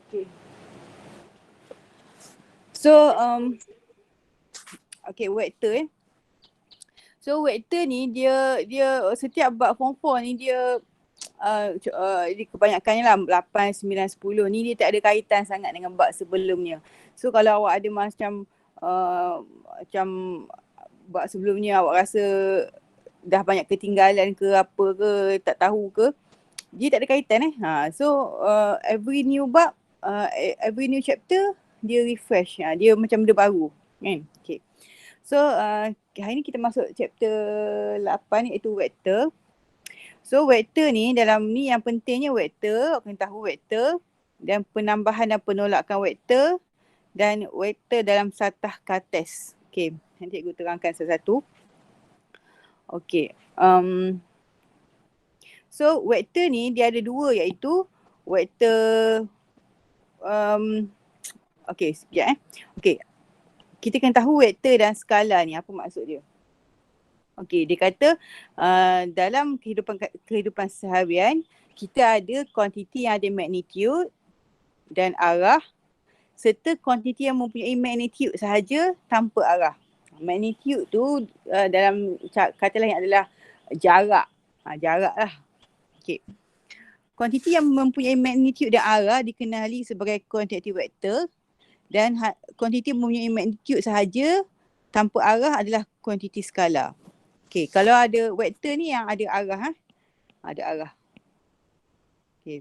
Okay. So, okay, vektor So vektor ni dia setiap bab form 4 ni dia kebanyakannya lah 8, 9, 10 ni dia tak ada kaitan sangat dengan bab sebelumnya. So kalau awak ada macam bab sebelumnya awak rasa dah banyak ketinggalan ke apa ke, tak tahu ke, dia tak ada kaitan So every new bab, every new chapter dia refresh, dia macam benda baru kan. Okay. So hari ni kita masuk chapter 8 iaitu vektor. So vektor ni dalam ni yang pentingnya vektor, awak kena tahu vektor dan penambahan dan penolakan vektor dan vektor dalam satah kartes. Okay, nanti cikgu terangkan satu-satu. Okay, so vektor ni dia ada dua iaitu vektor, okay sekejap Okay, kita kena tahu vektor dan skala ni apa maksud dia. Okay, dia kata dalam kehidupan seharian kita ada kuantiti yang ada magnitude dan arah serta kuantiti yang mempunyai magnitude sahaja tanpa arah. Magnitude tu dalam kata lain adalah jarak. Jarak lah. Okay. Kuantiti yang mempunyai magnitude dan arah dikenali sebagai kuantiti vektor dan kuantiti yang mempunyai magnitude sahaja tanpa arah adalah kuantiti skala. Okay, kalau ada vektor ni yang ada arah, ada arah. Okay.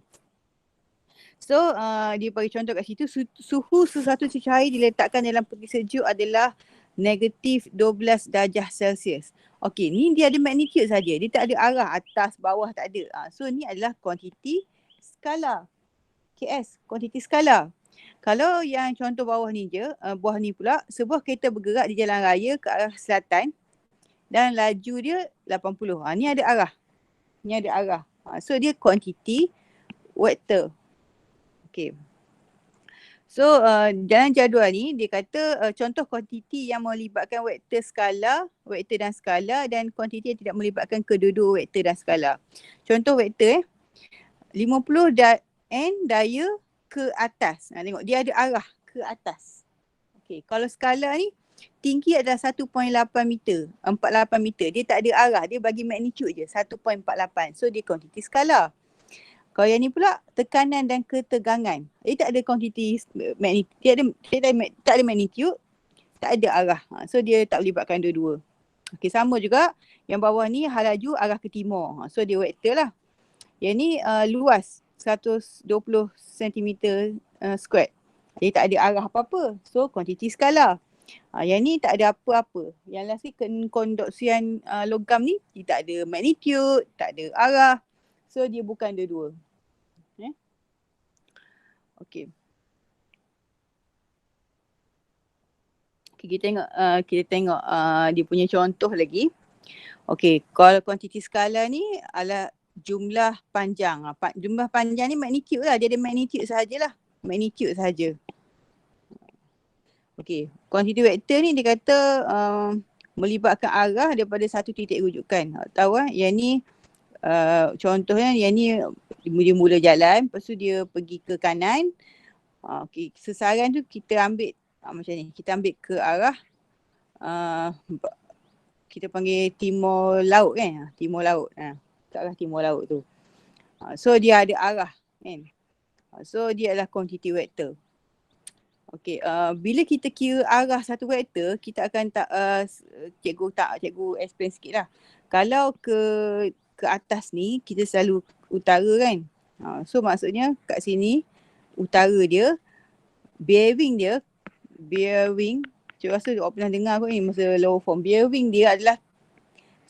So, dia bagi contoh kat situ, suhu sesuatu cahaya diletakkan dalam peti sejuk adalah negatif 12 darjah Celsius. Okay, ni dia ada magnitude saja, dia tak ada arah, atas, bawah tak ada. So, ni adalah kuantiti skala. KS, kuantiti skala. Kalau yang contoh bawah ni je, bawah ni pula, sebuah kereta bergerak di jalan raya ke arah selatan dan laju dia 80. Ni ada arah. Ni ada arah. So dia kuantiti vektor. Okay. So dalam jadual ni dia kata contoh kuantiti yang melibatkan vektor dan skala dan kuantiti yang tidak melibatkan kedua-dua vektor dan skala. Contoh vektor 50 N daya ke atas. Tengok dia ada arah ke atas. Okay. Kalau skala ni tinggi adalah 1.8 meter, 48 meter. Dia tak ada arah, dia bagi magnitude je 1.48. So dia kuantiti skala. Kalau yang ni pula tekanan dan ketegangan. Dia tak ada kuantiti magnitude, tak ada magnitude, tak ada arah. So dia tak melibatkan dua-dua. Okey, sama juga yang bawah ni halaju arah ke timur. So dia vektor lah. Yang ni luas 120 cm square. Dia tak ada arah apa-apa. So kuantiti skala. Yang ni tak ada apa-apa. Yang last ni konduksian logam ni dia tak ada magnitude, tak ada arah. So dia bukan dua-dua. Okey. Okay, kita tengok dia punya contoh lagi. Okey, kalau kuantiti skala ni adalah jumlah panjang. Jumlah panjang ni magnitude lah, dia ada magnitude sahajalah. Magnitude sahaja. Okey, kuantiti vektor ni dia kata melibatkan arah daripada satu titik rujukan. Tahu yang ni contohnya yang ni dia mula jalan, lepas tu dia pergi ke kanan. Okay, sesaran tu kita ambil macam ni, kita ambil ke arah kita panggil timur laut kan, timur laut. Ke arah timur laut tu. So dia ada arah kan. So dia adalah kuantiti vektor. Okey, bila kita kira arah satu vektor, kita akan cikgu explain sikit lah. Kalau ke atas ni, kita selalu utara kan. So maksudnya kat sini, utara dia, bearing, cikgu rasa awak pernah dengar kot ni masa lower form. Bearing dia adalah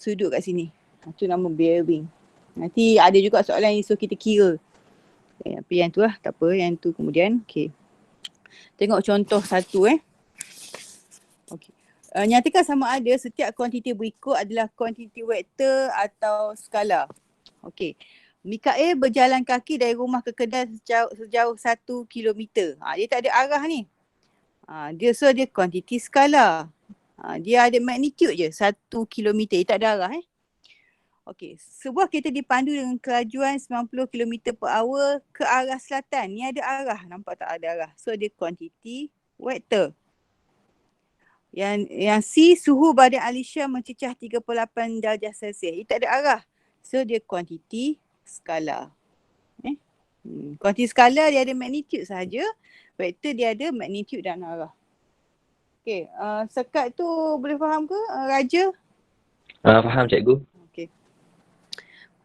sudut kat sini. Itu nama bearing. Nanti ada juga soalan yang suruh kita kira. Tapi yang tu lah, tak apa. Yang tu kemudian, okey. Tengok contoh satu Okay. Nyatakan sama ada setiap kuantiti berikut adalah kuantiti vektor atau skala. Okey. Mikael berjalan kaki dari rumah ke kedai sejauh 1 kilometer. Dia tak ada arah ni. Dia kuantiti skala. Dia ada magnitude je 1 kilometer. Dia tak ada arah Okey, sebuah kereta dipandu dengan kelajuan 90 km per hour ke arah selatan. Ni ada arah, nampak tak ada arah. So dia kuantiti vektor. Yang C, suhu badan Alicia mencecah 38 darjah Celsius. Dia tak ada arah. So dia kuantiti skala. Kuantiti skala dia ada magnitude sahaja. Vektor dia ada magnitude dan arah. Okey, sekat tu boleh faham ke Raja? Faham cikgu. Okey.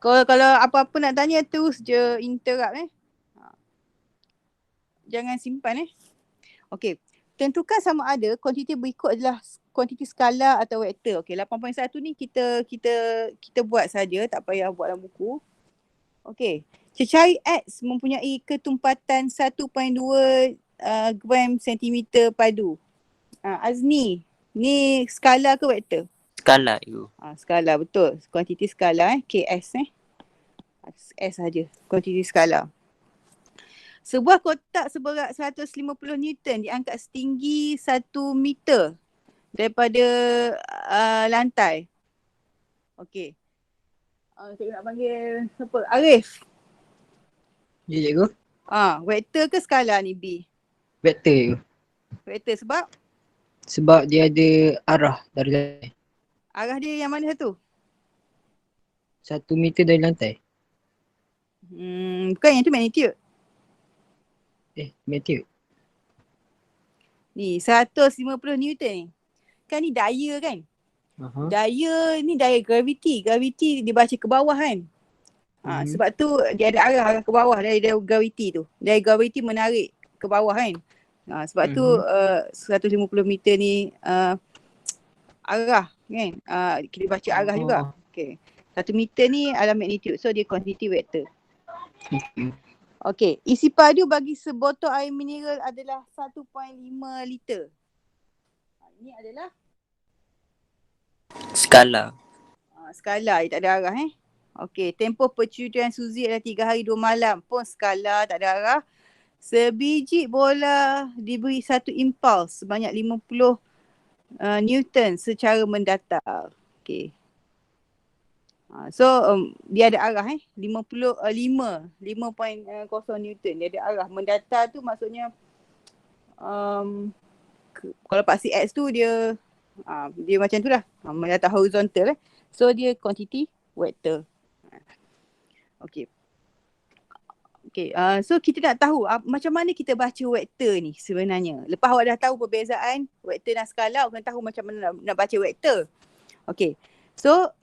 Kalau apa-apa nak tanya terus je interrupt Jangan simpan Okey. Tentukan sama ada kuantiti berikut adalah kuantiti skala atau vektor. Okey, 8.1 ni kita buat saja, tak payah buat dalam buku. Okey. Cecair X mempunyai ketumpatan 1.2 gram sentimeter padu. Azni, ni skala ke vektor? Skala cikgu. Skala, betul. Kuantiti skala KS S saja, kuantiti skala. Sebuah kotak seberat 150 Newton diangkat setinggi 1 meter daripada lantai. Okey. Cikgu nak panggil siapa? Arif. Ya cikgu. Vektor ke skala ni B? Vektor cikgu. Vektor sebab? Sebab dia ada arah dari lantai. Arah dia yang mana satu? 1 meter dari lantai. Bukan, yang tu magnitude. Magnitude. Ni 150 Newton ni. Kan ni daya kan? Daya ni daya graviti. Graviti dia baca ke bawah kan? Sebab tu dia ada arah ke bawah dari graviti tu. Dari graviti menarik ke bawah kan? Sebab tu 150 meter ni arah kan? Kita baca arah juga. Okay. 1 meter ni adalah magnitude. So dia kuantiti vektor. Okey, isi padu bagi sebotol air mineral adalah 1.5 liter. Ini adalah skala. Skala, dia tak ada arah Okey, tempoh percutian Suzy adalah 3 hari 2 malam. Pun skala, tak ada arah. Sebiji bola diberi satu impuls sebanyak 50 Newton secara mendatar. Okey. So dia ada arah 5.0 Newton. Dia ada arah. Mendatar tu maksudnya kalau paksi X tu dia macam tu lah. Mendatar horizontal So dia kuantiti vektor. Okey. So kita nak tahu macam mana kita baca vektor ni sebenarnya. Lepas awak dah tahu perbezaan vektor dan skala, awak kena tahu macam mana nak baca vektor. Okey. So,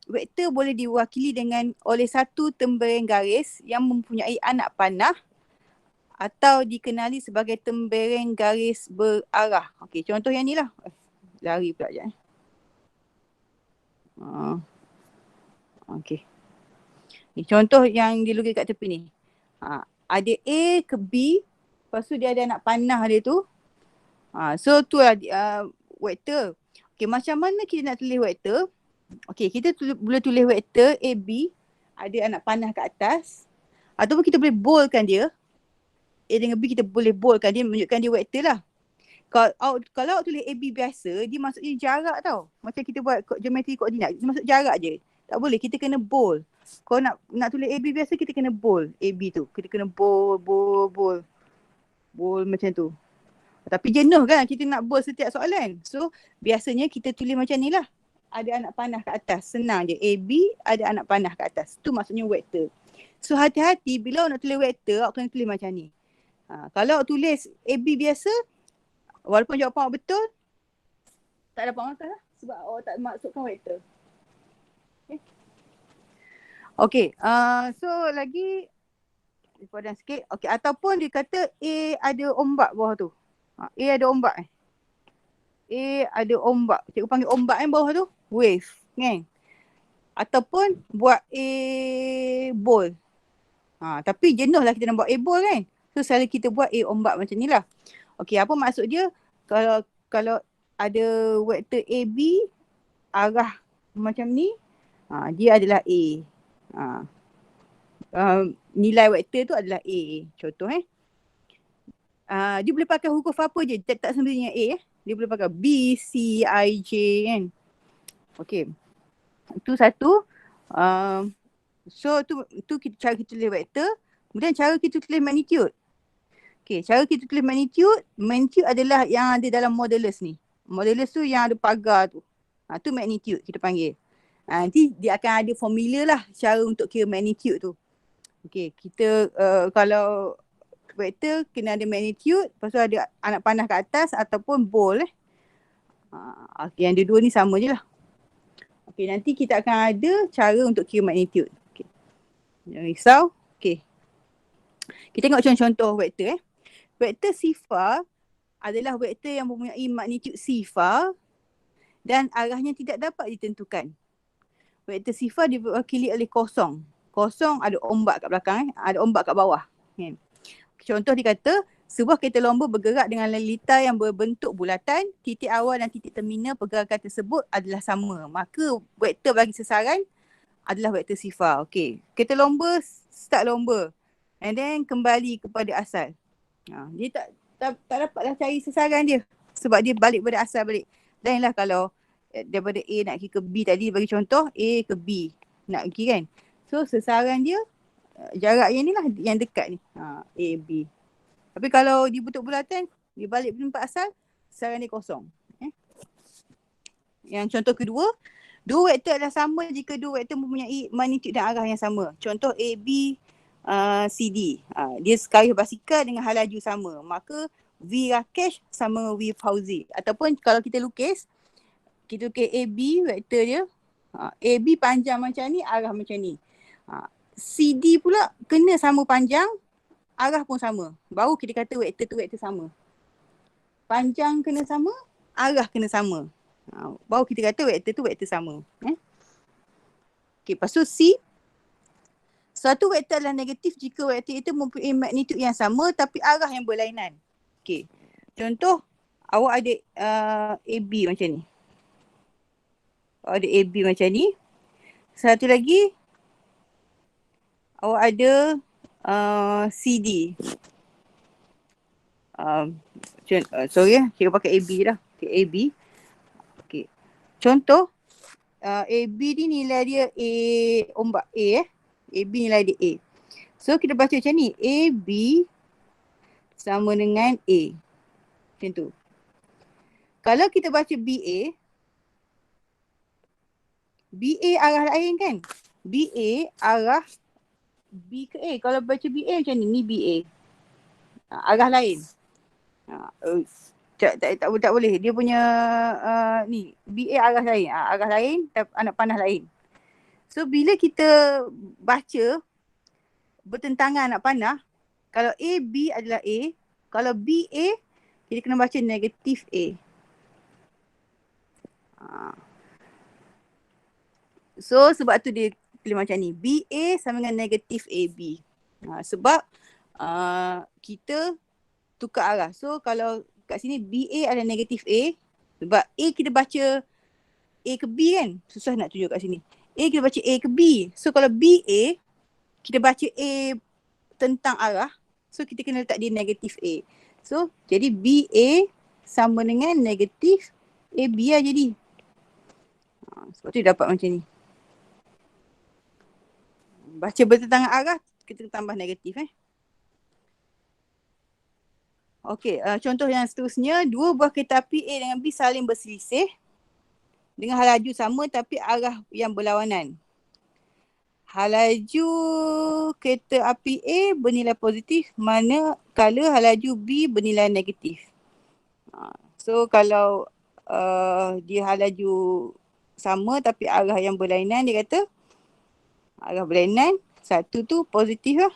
vektor boleh diwakili oleh satu tembereng garis yang mempunyai anak panah atau dikenali sebagai tembereng garis berarah. Okey, contoh yang ni lah. Lari pula sekejap. Okey. Ni contoh yang dilukis kat tepi ni. Ada A ke B, lepas tu dia ada anak panah dia tu. So tu lah vektor. Okey, macam mana kita nak tulis vektor? Okey, kita boleh tulis vektor AB, ada anak panah kat atas. Ataupun kita boleh boldkan dia. A dengan B kita boleh boldkan dia, menunjukkan dia vektor lah. Kalau awak tulis AB biasa, dia maksudnya jarak tau. Macam kita buat geometri koordinat, dia maksud jarak je. Tak boleh, kita kena bold. Kalau nak tulis AB biasa, kita kena bold AB tu. Kita kena bold macam tu. Tapi jenuh kan kita nak bold setiap soalan. So biasanya kita tulis macam ni lah. Ada anak panah kat atas. Senang je. AB ada anak panah kat atas. Tu maksudnya vektor. So hati-hati bila awak nak tulis vektor, awak kena tulis macam ni. Kalau awak tulis AB biasa, walaupun jawapan awak betul, tak dapat markah lah. Sebab awak tak masukkan vektor. Okay. So lagi padan sikit. Okay. Ataupun dia kata A ada ombak bawah tu. A ada ombak A ada ombak. Cikgu panggil ombak bawah tu wave kan. Ataupun buat A bowl. Tapi jenuh lah kita nak buat A bowl kan. So selalu kita buat A ombak macam ni lah. Okay, apa maksud dia? Kalau ada vektor AB arah macam ni, dia adalah A. Nilai vektor tu adalah A. Contoh dia boleh pakai huruf apa je, tak semestinya A Dia boleh pakai B, C, I, J kan. Okey. Itu satu. So tu cara kita tulis vektor. Kemudian cara kita tulis magnitude. Okay, cara kita tulis magnitude adalah yang ada dalam modulus ni. Modulus tu yang ada pagar tu. Tu magnitude kita panggil. Nanti dia akan ada formula lah cara untuk kira magnitude tu. Okay, kita kalau vektor kena ada magnitude, lepas tu ada anak panah kat atas ataupun bold okay, yang dua-dua ni sama je lah. Okay, nanti kita akan ada cara untuk kira magnitude. Okay. Jangan risau. Okay. Kita tengok contoh vektor Vektor sifar adalah vektor yang mempunyai magnitude sifar dan arahnya tidak dapat ditentukan. Vektor sifar diwakili oleh kosong. Kosong ada ombak kat belakang, ada ombak kat bawah. Contoh dia kata, sebuah kereta lomba bergerak dengan lelita yang berbentuk bulatan, titik awal dan titik terminal pergerakan tersebut adalah sama. Maka vektor bagi sasaran adalah vektor sifar. Okey, kereta lomba start lomba and then kembali kepada asal. Dia tak dapatlah cari sasaran dia sebab dia balik pada asal balik. Lainlah kalau daripada A nak pergi ke B tadi, bagi contoh A ke B nak pergi kan. So sasaran dia jaraknya ni lah yang dekat ni. A, B. Tapi kalau dia bentuk bulatan, dia balik pada tempat asal, sasaran dia kosong. Yang contoh kedua, dua vektor adalah sama jika dua vektor mempunyai magnitude dan arah yang sama. Contoh A, B, C, D. Dia segaris basikal dengan hal laju sama. Maka V Rakesh sama V Fauzi. Ataupun kalau kita lukis A, B vektor dia. A, B panjang macam ni, arah macam ni. C, D pula kena sama panjang, arah pun sama. Baru kita kata vektor tu vektor sama. Panjang kena sama, arah kena sama. Baru kita kata vektor tu vektor sama. Okay, lepas tu C. Satu vektor adalah negatif jika vektor itu mempunyai magnitude yang sama tapi arah yang berlainan. Okay. Contoh, awak ada AB macam ni. Awak ada AB macam ni. Satu lagi, awak ada CD. Sorry kita pakai AB dah. Okay, AB. Okay. Contoh, AB ni nilai dia A, ombak A AB nilai dia A. So kita baca macam ni. AB sama dengan A. Macam tu. Kalau kita baca BA, BA arah lain kan? BA arah B ke A. Kalau baca BA macam ni BA. Arah lain. Tak boleh. Dia punya ni BA arah lain. Arah lain, anak panah lain. So bila kita baca bertentangan anak panah, kalau A, B adalah A, kalau B, A, kita kena baca negatif A. So sebab tu dia tulis macam ni, BA sama dengan negatif AB. Sebab kita tukar arah. So kalau kat sini BA adalah negatif A, sebab A kita baca A ke B kan, susah nak tunjuk kat sini. A kita baca A ke B. So kalau BA, kita baca A tentang arah. So kita kena letak dia negatif A. So jadi BA sama dengan negatif AB lah jadi. Sebab tu dapat macam ni. Baca bertentangan arah, kita tambah negatif Okey, contoh yang seterusnya. Dua buah kereta api A dengan B saling berselisih dengan hal laju sama tapi arah yang berlawanan. Hal laju kereta api A bernilai positif manakala hal laju B bernilai negatif. So kalau dia hal laju sama tapi arah yang berlainan, dia kata arah berlainan, satu tu positif lah.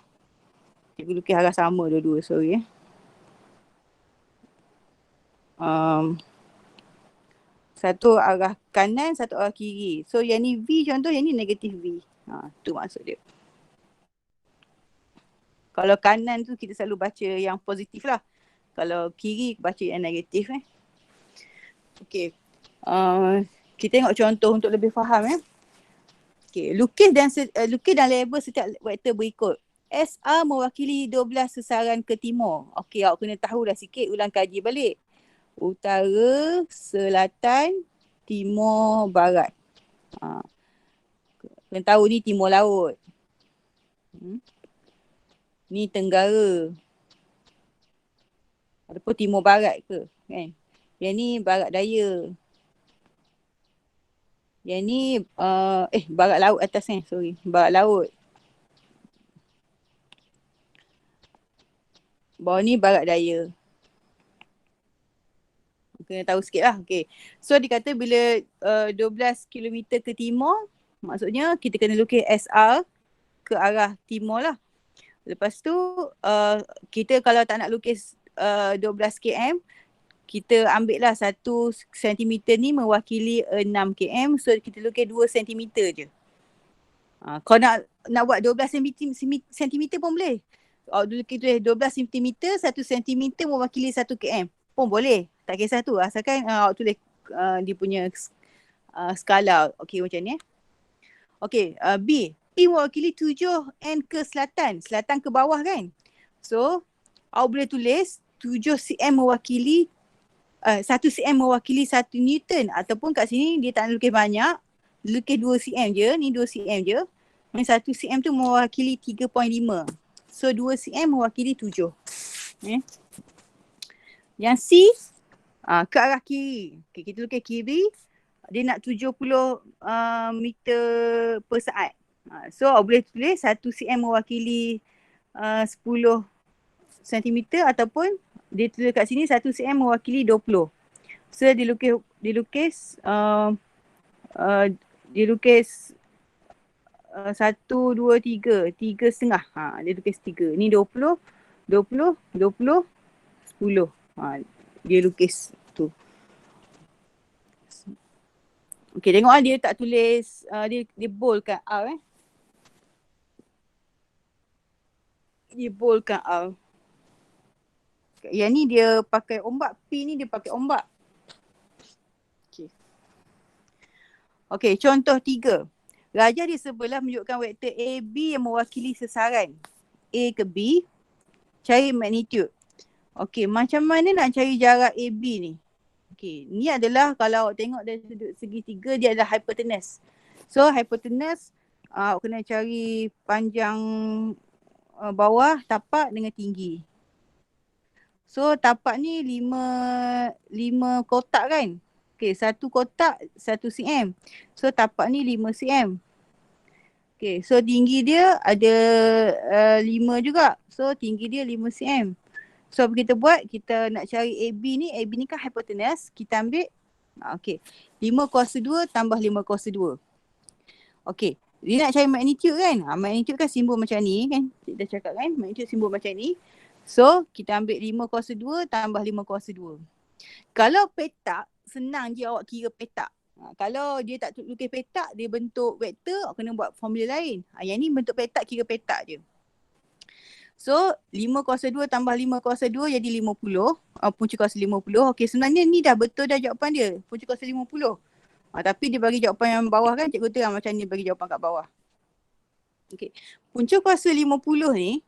Cikgu lukis arah sama dua-dua, sorry satu arah kanan, satu arah kiri. So yang ni V contoh, yang ni negatif V. Tu maksud dia. Kalau kanan tu kita selalu baca yang positif lah. Kalau kiri baca yang negatif Okay. Kita tengok contoh untuk lebih faham Okay. Lukis dan label setiap vektor berikut. SA mewakili 12 sesaran ke timur. Okay, awak kena tahu dah sikit, ulang kaji balik. Utara, selatan, timur, barat. Kena tahu ni timur laut. Ni tenggara. Ataupun timur barat ke, kan? Yang ni barat daya. Yang ni barat laut atas ni, barat laut. Bawah ni barat daya. Kena tahu sikit lah. Okay. So dia kata bila 12 km ke timur, maksudnya kita kena lukis SR ke arah timur lah. Lepas tu kita kalau tak nak lukis 12 km, kita ambil lah 1 cm ni mewakili 6 km. So kita lukis 2 cm je. Kalau nak buat 12 cm pun boleh. Dulu kita 12 cm, 1 cm mewakili 1 km pun boleh. Tak kisah tu. Asalkan awak tulis dia punya skala. Okey macam ni. Okey, B. P mewakili 7N ke selatan. Selatan ke bawah kan. So, awak boleh tulis 7 cm mewakili 1 cm mewakili 1 Newton. Ataupun kat sini dia tak nak lukis banyak. Lukis 2 cm je. Ni 2 cm je. Yang 1 cm tu mewakili 3.5. So 2 cm mewakili 7. Yang C ke arah kiri. Okay, kita lukis kiri. Dia nak 70 meter per saat. So boleh tulis 1 cm mewakili 10 cm ataupun dia tulis kat sini 1 cm mewakili 20. So dia lukis 1, 2, 3. 3,5. Dia lukis 3. Ni 20, 20, 20, 10. Dia lukis tu. Okay, tengok dia tak tulis, dia boldkan R Dia boldkan R. Yang ni dia pakai ombak, P ni dia pakai ombak. Okay, contoh 3. Raja di sebelah menunjukkan vektor AB yang mewakili sesaran A ke B. Cari magnitude. Okay, macam mana nak cari jarak AB ni? Okay, ni adalah kalau awak tengok dari sudut segitiga, dia adalah hypotenuse. So, hypotenuse awak kena cari panjang bawah tapak dengan tinggi. So, tapak ni 5 kotak kan? Okay, 1 kotak 1 cm. So, tapak ni 5 cm. Okay, so tinggi dia ada 5 juga. So, tinggi dia 5 cm. So, apa kita buat? Kita nak cari AB ni. AB ni kan hypotenuse. Kita ambil, okay, 5 kuasa 2 tambah 5 kuasa 2. Okay, dia nak cari magnitude kan? Magnitude kan simbol macam ni kan? Kita dah cakap kan? Magnitude simbol macam ni. So, kita ambil 5 kuasa 2 tambah 5 kuasa 2. Kalau petak, senang je awak kira petak. Kalau dia tak lukis petak, dia bentuk vektor, awak kena buat formula lain. Yang ni bentuk petak, kira petak je. So, 5 kuasa 2 tambah 5 kuasa 2 jadi 50. Punca kuasa 50. Okay, sebenarnya ni dah betul dah jawapan dia. Punca kuasa 50. Tapi dia bagi jawapan yang bawah kan, cikgu terang macam ni bagi jawapan kat bawah. Okay, punca kuasa 50 ni,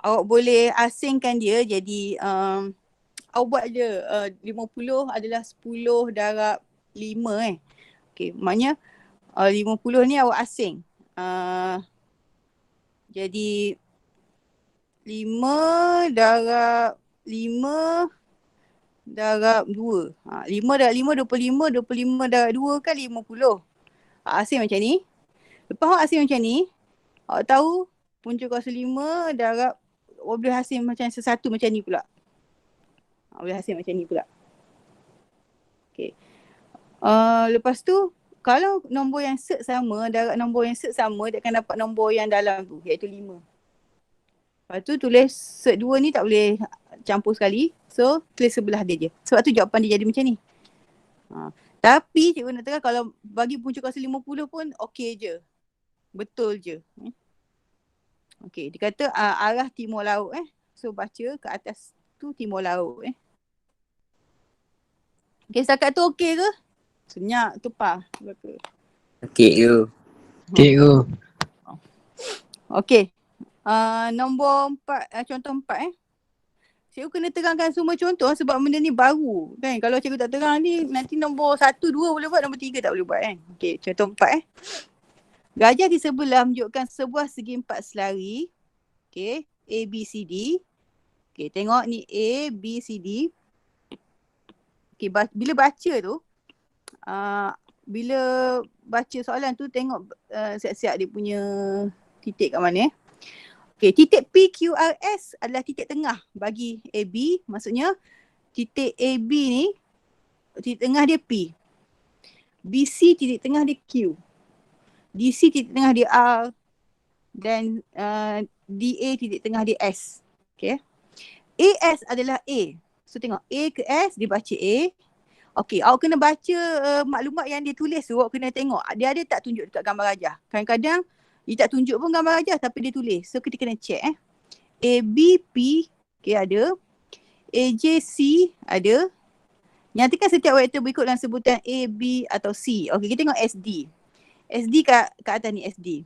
awak boleh asingkan dia jadi, awak buat je 50 adalah 10 darab 5 Okay, maknanya 50 ni awak asing. Jadi 5 darab 5 darab 2. 5 darab 5, 25. 25 darab 2 kan 50. Asing macam ni. Lepas awak asing macam ni, awak tahu punca kuasa 5 darab, awak boleh asing macam sesatu macam ni pula. Boleh hasil macam ni pula. Okay. Lepas tu, kalau nombor yang set sama, darab nombor yang set sama, dia akan dapat nombor yang dalam tu, iaitu 5. Lepas tu tulis set 2 ni tak boleh campur sekali. So, tulis sebelah dia je. Sebab tu jawapan dia jadi macam ni. Tapi cikgu nak terang kalau bagi punca kuasa 50 pun okey je. Betul je. Okay, dia kata arah timur laut So, baca ke atas tu timur laut Okay, setakat tu okey ke? Senyap tu pa. Okey you. Cikgu. Okey. Nombor 4, contoh 4 Cikgu kena terangkan semua contoh sebab benda ni baru kan. Kalau cikgu tak terang ni nanti nombor 1, 2 boleh buat, nombor 3 tak boleh buat Okey, contoh 4 Gajah di sebelah menunjukkan sebuah segi empat selari. Okay, A, B, C, D. Okay, tengok ni A, B, C, D. Okay, bila baca tu, bila baca soalan tu tengok siap-siap dia punya titik kat mana. Okay, titik PQRS adalah titik tengah bagi AB. Maksudnya titik AB ni, titik tengah dia P. BC titik tengah dia Q. DC titik tengah dia R. Dan DA titik tengah dia S. Okay. AS adalah A. So tengok A ke S, dia baca A. Okay, awak kena baca maklumat yang dia tulis tu, awak kena tengok. Dia ada tak tunjuk dekat gambar gajah. Kadang-kadang dia tak tunjuk pun gambar gajah tapi dia tulis. So kita kena check ABP, okay, ada. AJC ada. Nyatakan setiap vektor berikut dalam sebutan A, B atau C. Okay, kita tengok SD. SD kat atas ni SD.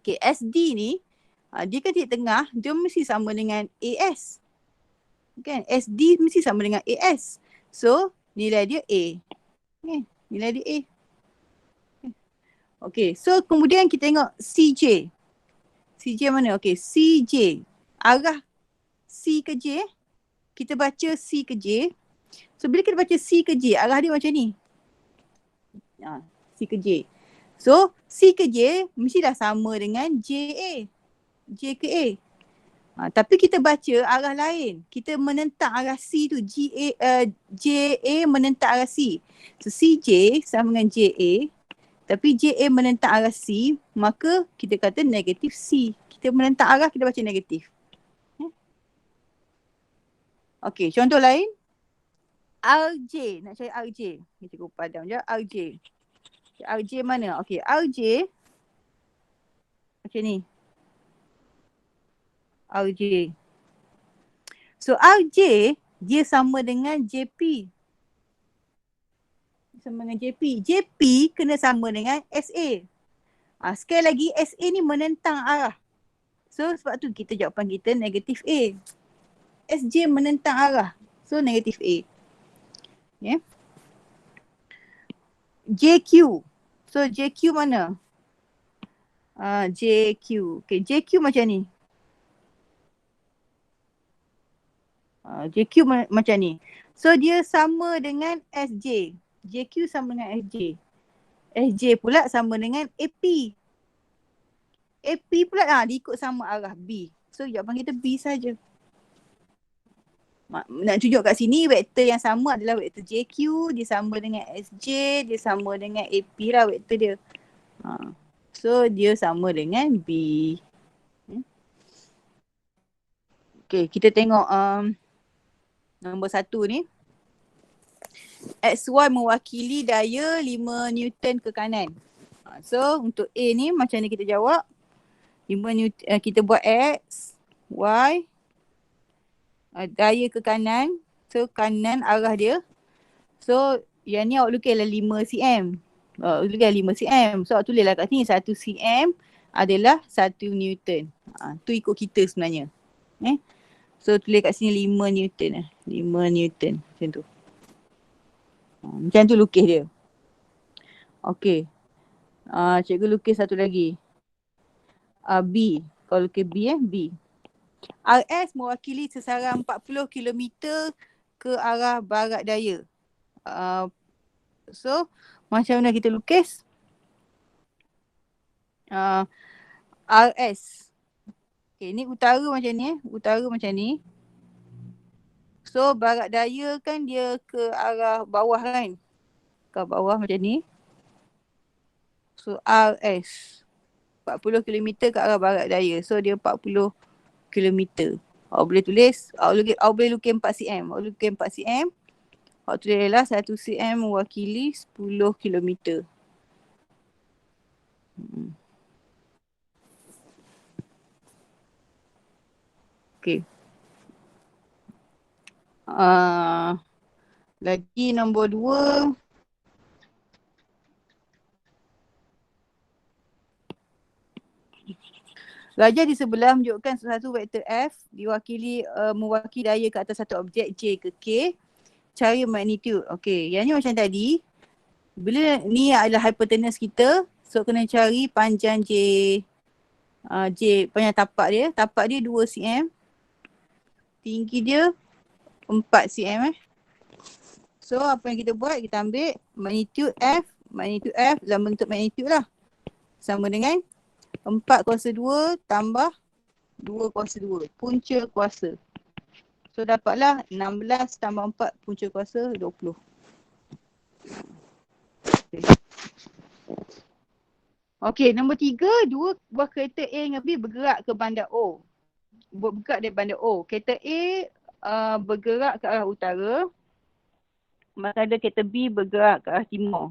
Okay, SD ni, dia kan titik tengah, dia mesti sama dengan AS. Kan? SD mesti sama dengan AS. So, nilai dia A. Okay, nilai dia A. Okay, so kemudian kita tengok CJ. CJ mana? Okay, CJ. Arah C ke J, kita baca C ke J. So, bila kita baca C ke J, arah dia macam ni. C ke J. So, C ke J mestilah sama dengan JA. J ke A. Tapi kita baca arah lain. Kita menentang arah C tu. JA menentang arah C. So, CJ sama dengan JA. Tapi JA menentang arah C, maka kita kata negatif C. Kita menentang arah, kita baca negatif. Okey, contoh lain. RJ, nak cari RJ. Kita cuba padam je. RJ. RJ mana? Okey, RJ. Macam ni. RJ. So, RJ, dia sama dengan JP. Sama dengan JP. JP kena sama dengan SA. Sekali lagi, SA ni menentang arah. So, sebab tu kita jawapan kita negatif A. SJ menentang arah. So, negatif A. Okay. JQ. So, JQ mana? JQ. Okay, JQ macam ni. JQ macam ni. So, dia sama dengan SJ. JQ sama dengan SJ. SJ pula sama dengan AP. AP pula dia ikut sama arah B. So, jawapan kita B saja. Nak tunjuk kat sini, vektor yang sama adalah vektor JQ. Dia sama dengan SJ. Dia sama dengan AP lah vektor dia. So, dia sama dengan B. Okay, kita tengok nombor 1 ni. XY mewakili daya 5 Newton ke kanan. So, untuk A ni macam ni kita jawab. 5 Newton, kita buat X, Y. Daya ke kanan. So, kanan arah dia. So, yang ni awak lukislah 5 cm. Lukislah 5 cm. So, awak tulislah kat sini 1 cm adalah 1 Newton. Tu ikut kita sebenarnya. So, tulis kat sini 5 Newton. 5 Newton. Macam tu. Macam tu lukis dia. Okey. Cikgu lukis satu lagi. B. Kalau lukis B B. RS mewakili sesaran 40 km ke arah barat daya. So, macam mana kita lukis? RS. Okay, ni utara macam ni. Utara macam ni. So, barat daya kan dia ke arah bawah kan? Ke bawah macam ni. So, RS. 40 km ke arah barat daya. So, dia 40 km. Awak boleh tulis, awak boleh lukis 4 cm. Awak lukis 4 cm. Awak tulislah 1 cm mewakili 10 km. Okay. Lagi nombor 2. Gajah di sebelah menunjukkan satu vektor F mewakili daya ke atas satu objek J ke K. Cari magnitude. Okey, yang ni macam tadi. Bila ni adalah hypotenuse kita, So kena cari panjang J, panjang tapak dia 2 cm. Tinggi dia 4 cm So apa yang kita buat, kita ambil magnitude F dalam bentuk magnitude lah. Sama dengan 4/2 tambah 2/2 punca kuasa. So dapatlah 16 tambah 4 punca kuasa 20. Okey, nombor 3, dua buah kereta A dengan B bergerak ke bandar O. Bergerak dari bandar O. Kereta A bergerak ke arah utara, manakala kereta B bergerak ke arah timur.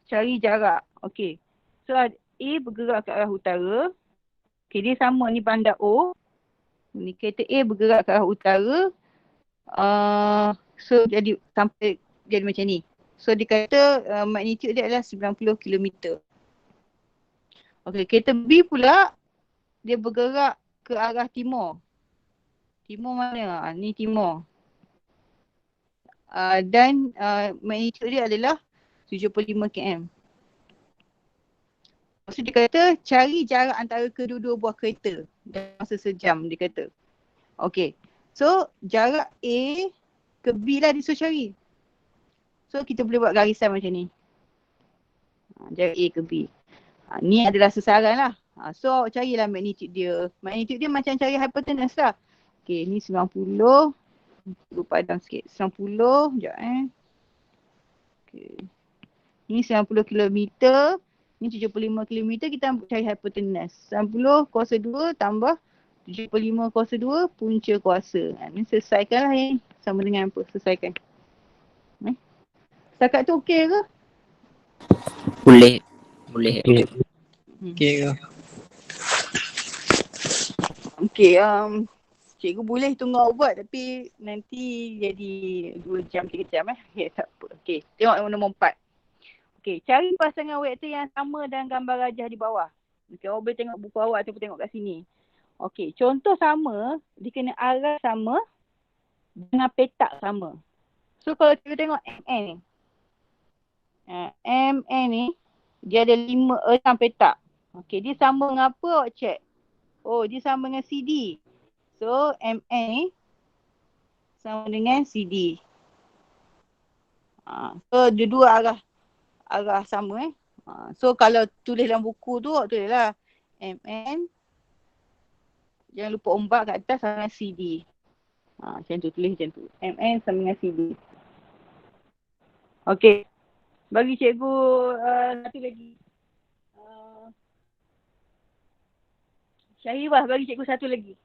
Cari jarak. Okey. So A bergerak ke arah utara. Okey, dia sama ni bandar O. Ni kereta A bergerak ke arah utara. So jadi sampai jadi macam ni. So dia kata magnitude dia adalah 90 km. Okey, kereta B pula dia bergerak ke arah timur. Timur mana? Ni timur. Dan magnitude dia adalah 75 km. Lepas tu dia kata cari jarak antara kedua-dua buah kereta dalam masa sejam, dia kata. Okey. So jarak A ke B lah dia suruh cari. So kita boleh buat garisan macam ni. Jarak A ke B. Ni adalah sasaran lah. So awak carilah magnitude dia. Magnitude dia macam cari hypotenuse lah. Okey, ni 90. Perlu padam sikit. 90. Sekejap Okey. Ni 90 km. Ni 75 km. Kita cari hypotenuse. 90 kuasa 2 tambah 75 kuasa 2 punca kuasa. Ni selesaikan lah ni. Sama dengan apa? Selesaikan. Setakat tu okey ke? Boleh. Okey. Okey ke? Okey, cikgu boleh tunggu awak buat tapi nanti jadi 2 jam, 3 jam Okay, tak apa. Okey, tengok nombor 4. Okey, cari pasangan vektor yang sama dengan gambar rajah di bawah. Okey, awak boleh tengok buku awak ataupun tengok kat sini. Okey, contoh sama, dia kena arah sama dengan petak sama. So kalau kita tengok MN ni. MN ni, dia ada 6 petak. Okey, dia sama dengan apa awak check? Oh, dia sama dengan CD. So, MN ni sama dengan CD. So, dua arah sama So, kalau tulis dalam buku tu, awak tulis lah MN. Jangan lupa ombak kat atas sama dengan CD. Macam tu, tulis macam tu. MN sama dengan CD. Okey. Bagi cikgu satu lagi. Syahirah bagi cikgu satu lagi.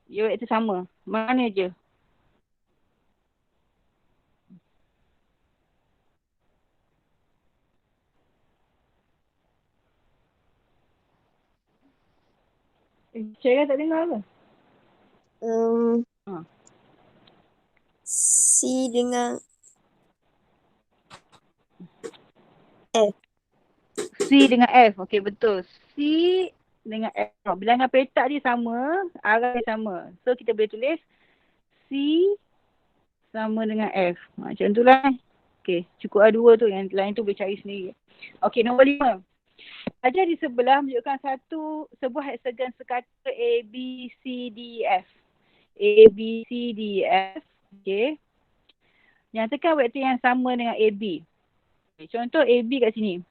Dia vektor sama. Mana je? Syahirah tak dengar ke? C dengan C dengan F. Okey, betul. C dengan F. Bilangan petak dia sama, arah dia sama. So, kita boleh tulis C sama dengan F. Macam tu lah. Okey, cukup ada 2 tu. Yang lain tu boleh cari sendiri. Okey, nombor 5. Ajar di sebelah menunjukkan sebuah heksagon sekata A, B, C, D, F. A, B, C, D, F. Okey. Nyatakan vektor yang sama dengan AB. Okay, contoh AB kat sini.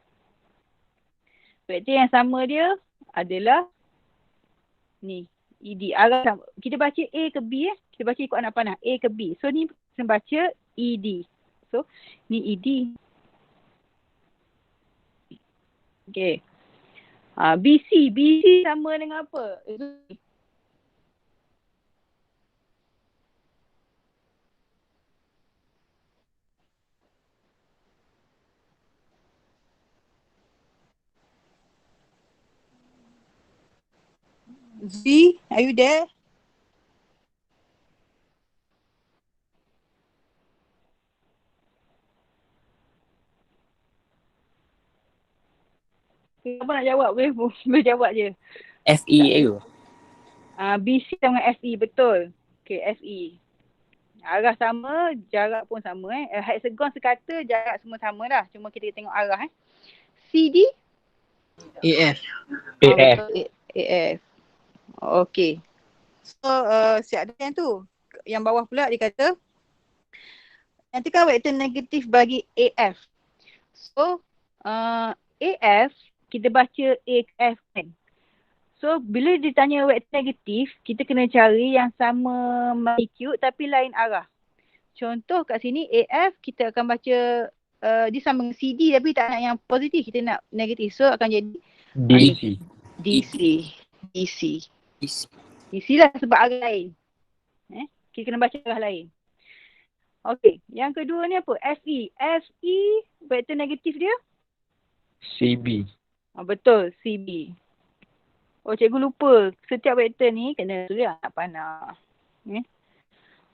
Vektor yang sama dia adalah ni, ED. Arah sama. Kita baca A ke B Kita baca ikut anak panah. A ke B. So ni kita baca ED. So ni ED. Okay. BC. BC sama dengan apa? Z, are you there? Siapa nak jawab? Boleh jawab je. FE tu. BC sama dengan FE, betul. Okay, FE. Arah sama, jarak pun sama. Heksagon sekata, jarak semua sama lah. Cuma kita tengok arah. CD? AF. AF. Betul, AF. Okey. So, siap ada yang tu. Yang bawah pula dia kata, nantikan vektor negatif bagi AF. So, AF, kita baca A ke F kan. So, bila ditanya vektor negatif, kita kena cari yang sama magnitude tapi lain arah. Contoh kat sini AF, kita akan baca dia sama dengan CD tapi tak nak yang positif, kita nak negatif. So, akan jadi DC. DC. DC. DC. DC lah sebab arah lain. Kita kena baca arah lain. Okey, yang kedua ni apa? FE. FE, vektor negatif dia? CB. Betul, CB. Oh, cikgu lupa. Setiap vektor ni kena tulis nak panah.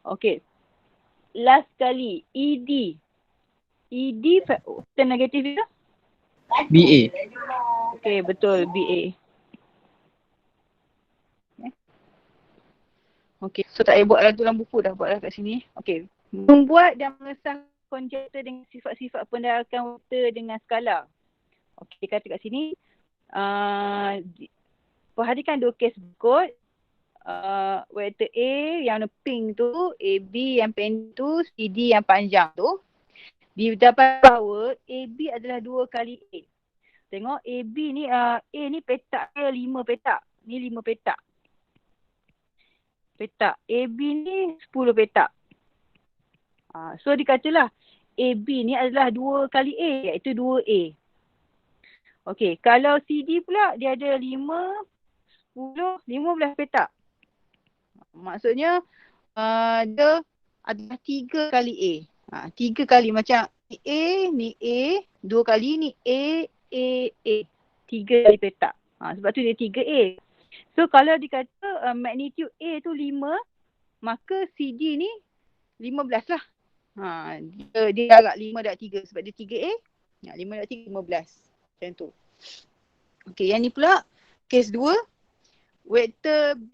Okey. Last kali, ED. ED, vektor negatif dia? BA. Okey, betul, BA. Okey, so tak payah buat lah dalam buku, dah buat lah kat sini. Okey. Membuat dan mengesah konjektor dengan sifat-sifat pendarakan vektor dengan skala. Okey, dia kata kat sini, perhatikan dua kes berikut. Vektor A yang pink tu, AB yang pendek tu, CD yang panjang tu. Didapat bahawa AB adalah 2 kali A. Tengok AB ni, A ni petak dia 5 petak. Ni 5 petak. Petak. AB ni 10 petak. So dikatalah AB ni adalah 2 kali A, iaitu 2A. Okey, kalau CD pula dia ada 5, 10, 15 petak. Maksudnya dia adalah 3 kali A. 3 kali macam ni A, 2 kali ni A. 3 kali petak. Sebab tu dia 3A. So kalau dikata magnitude A tu 5, maka CD ni 15 lah. Dia agak 5 darab 3 sebab dia 3A. 5 darab 3, 15. Macam tu. Okey, yang ni pula kes 2. Vektor B,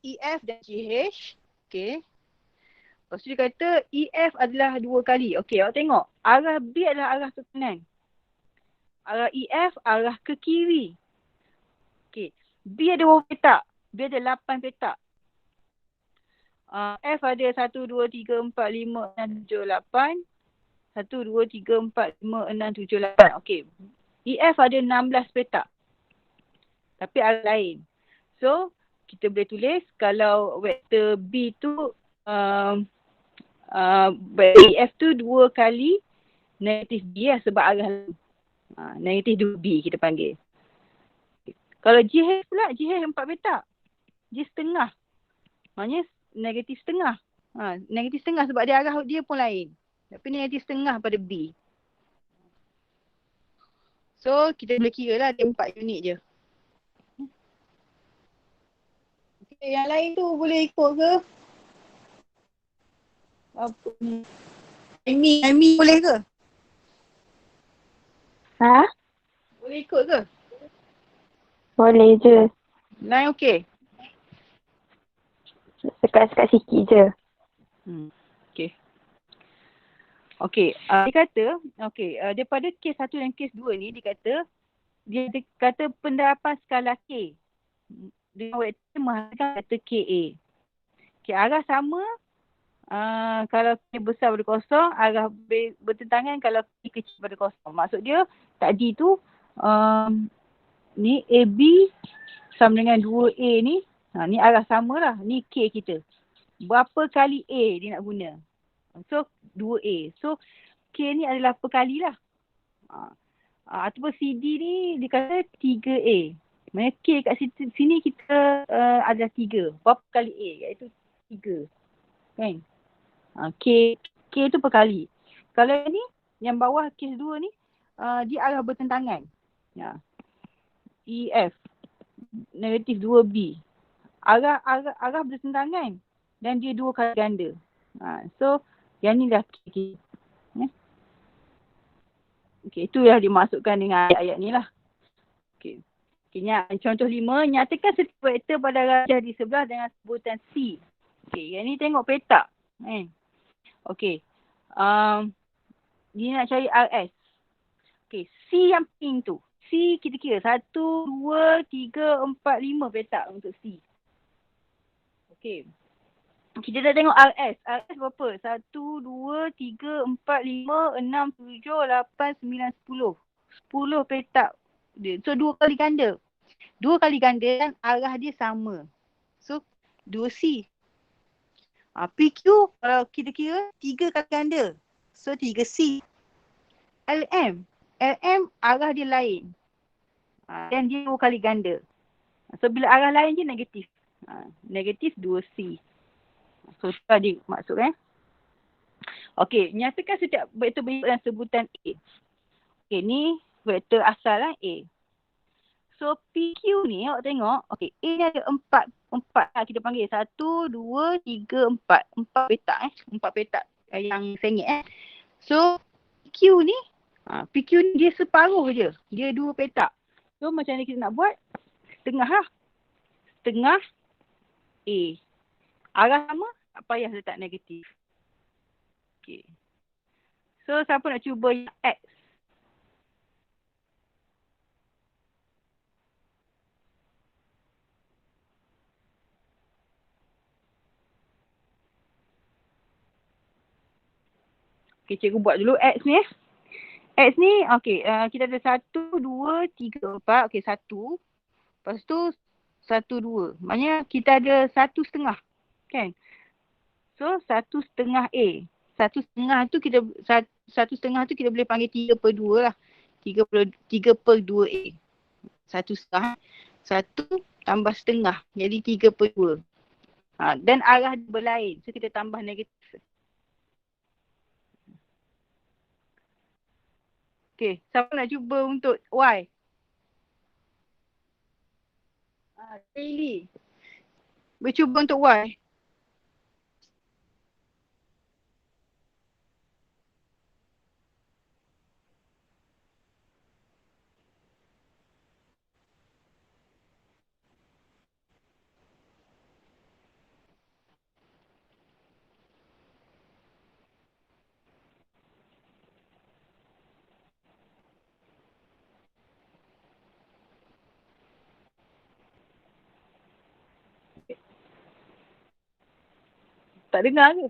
EF dan GH. Okey. Lepas tu dia kata EF adalah 2 kali. Okey, awak tengok. Arah B adalah arah ke kanan. Arah EF arah ke kiri. Okey. B ada berapa petak? B ada 8 petak. F ada 1, 2, 3, 4, 5, 6, 7, 8. 1, 2, 3, 4, 5, 6, 7, 8. Okey. EF ada 16 petak. Tapi arah lain. So, kita boleh tulis kalau vektor B tu EF tu 2 kali negatif B lah sebab arah lain. Negatif 2B kita panggil. Kalau GH pula, GH 4 petak. G setengah. Maknanya negatif setengah. Negatif setengah sebab dia arah dia pun lain. Tapi negatif setengah pada B. So, kita boleh kira lah dia 4 unit je. Okay, yang lain tu boleh ikut ke? Apa ni? Aimi boleh ke? Boleh ikut ke? Boleh je. Lain okey? Sekat-sekat sikit je. Okey. Okey, dia kata, daripada kes 1 dan kes 2 ni, dia kata pendarapan skala K dengan vektor menghasilkan vektor KA. Okey, arah sama kalau K besar pada kosong, arah bertentangan kalau K kecil pada kosong. Maksud dia, tadi tu, ni AB sama dengan 2A ni. Ni arah sama lah. Ni K kita. Berapa kali A dia nak guna? So, 2A. So, K ni adalah perkali lah. Ataupun CD ni dia kata 3A. Maksudnya K kat sini kita adalah 3. Berapa kali A? Iaitu 3. Kan? K tu perkali. Kalau ni, yang bawah kes 2 ni, dia arah bertentangan. EF. Negatif 2B. Arah bertentangan. Dan dia 2 kali ganda. So, yang ni dah K. Okey, itulah dimasukkan dengan ayat-ayat ni lah. Okey. Contoh 5, nyatakan setiap vektor pada rajah di sebelah dengan sebutan C. Okey, yang ni tengok petak. Okey. Dia nak cari RS. Okey, C yang pink tu. C kita kira 1, 2, 3, 4, 5 petak untuk C. Okey. Kita dah tengok RS. RS berapa? 1, 2, 3, 4, 5, 6, 7, 8, 9, 10. 10 petak dia. So 2 kali ganda. 2 kali ganda kan arah dia sama. So 2C. PQ kalau kita kira 3 kali ganda. So 3C. LM. LM arah dia lain. Dan dia 2 kali ganda. So bila arah lain je negatif. Negatif 2C. So tadi maksud Okey, nyatakan setiap vektor berikut dalam sebutan A. Okey, ni vektor asal A. So PQ ni awak tengok, okey, A ni ada 4 lah kita panggil. 1, 2, 3, 4. 4 petak 4 petak yang sengit So PQ ni dia separuh je. Dia 2 petak. So macam mana kita nak buat? Setengah lah. Setengah A. Arah sama, tak payah letak negatif. Okay. So siapa nak cuba yang X? Okay, cikgu buat dulu X ni X ni, okay, kita ada 1, 2, 3, 4. Okay, 1. Lepas tu 1, 2. Maknanya kita ada 1,5. Kan? So, 1,5 A. 1,5 tu kita, 1,5 tu kita boleh panggil 3/2 lah. 3/2 A. 1,5. 1 tambah setengah. Jadi 3/2. Dan arah dia berlain. So, kita tambah negatif. Okay, siapa nak cuba untuk Y? Daily. Bercuba untuk Y. Tak dengar ke?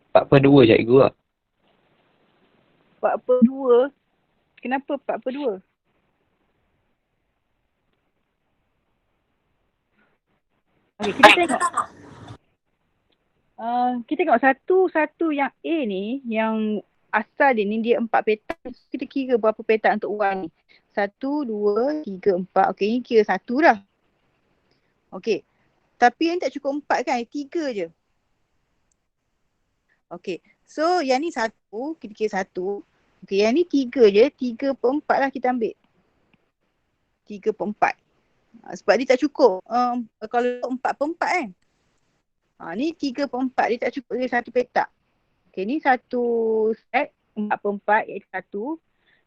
Empat per dua cikgu lah. 4/2. Kenapa 4/2? Okay, kita tengok. Kita tengok satu yang A ni, yang asal dia ni, dia 4 petak. Kita kira berapa petak untuk Y ni. 1, 2, 3, 4. Okay, ni kira 1 dah. Okay. Tapi yang tak cukup 4 kan, 3 je. Okay. So, yang ni 1, kita kira 1. Okay, yang ni 3 je. 3/4 lah kita ambil. 3/4. Sebab dia tak cukup. Kalau 4/4 kan. Ni 3/4. Dia tak cukup dia 1 petak. Okay, ni 1 set 4/4 iaitu 1.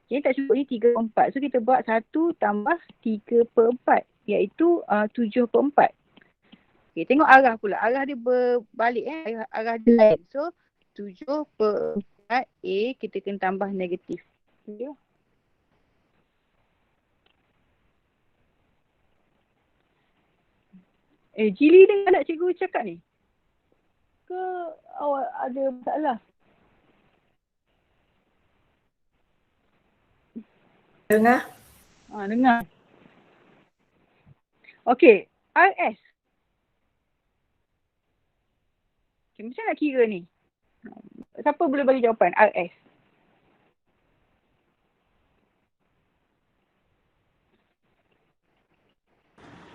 Okay, tak cukup ni 3/4. So, kita buat 1 tambah 3/4 iaitu 7/4. Okay, tengok arah pula. Arah dia berbalik arah dia lain. So, 7/4 A kita kena tambah negatif. Okay. Jili dengar tak cikgu cakap ni? Ke awak ada masalah? Dengar. Dengar. Okay, RS. Okay, macam nak kira ni? Siapa boleh bagi jawapan RS?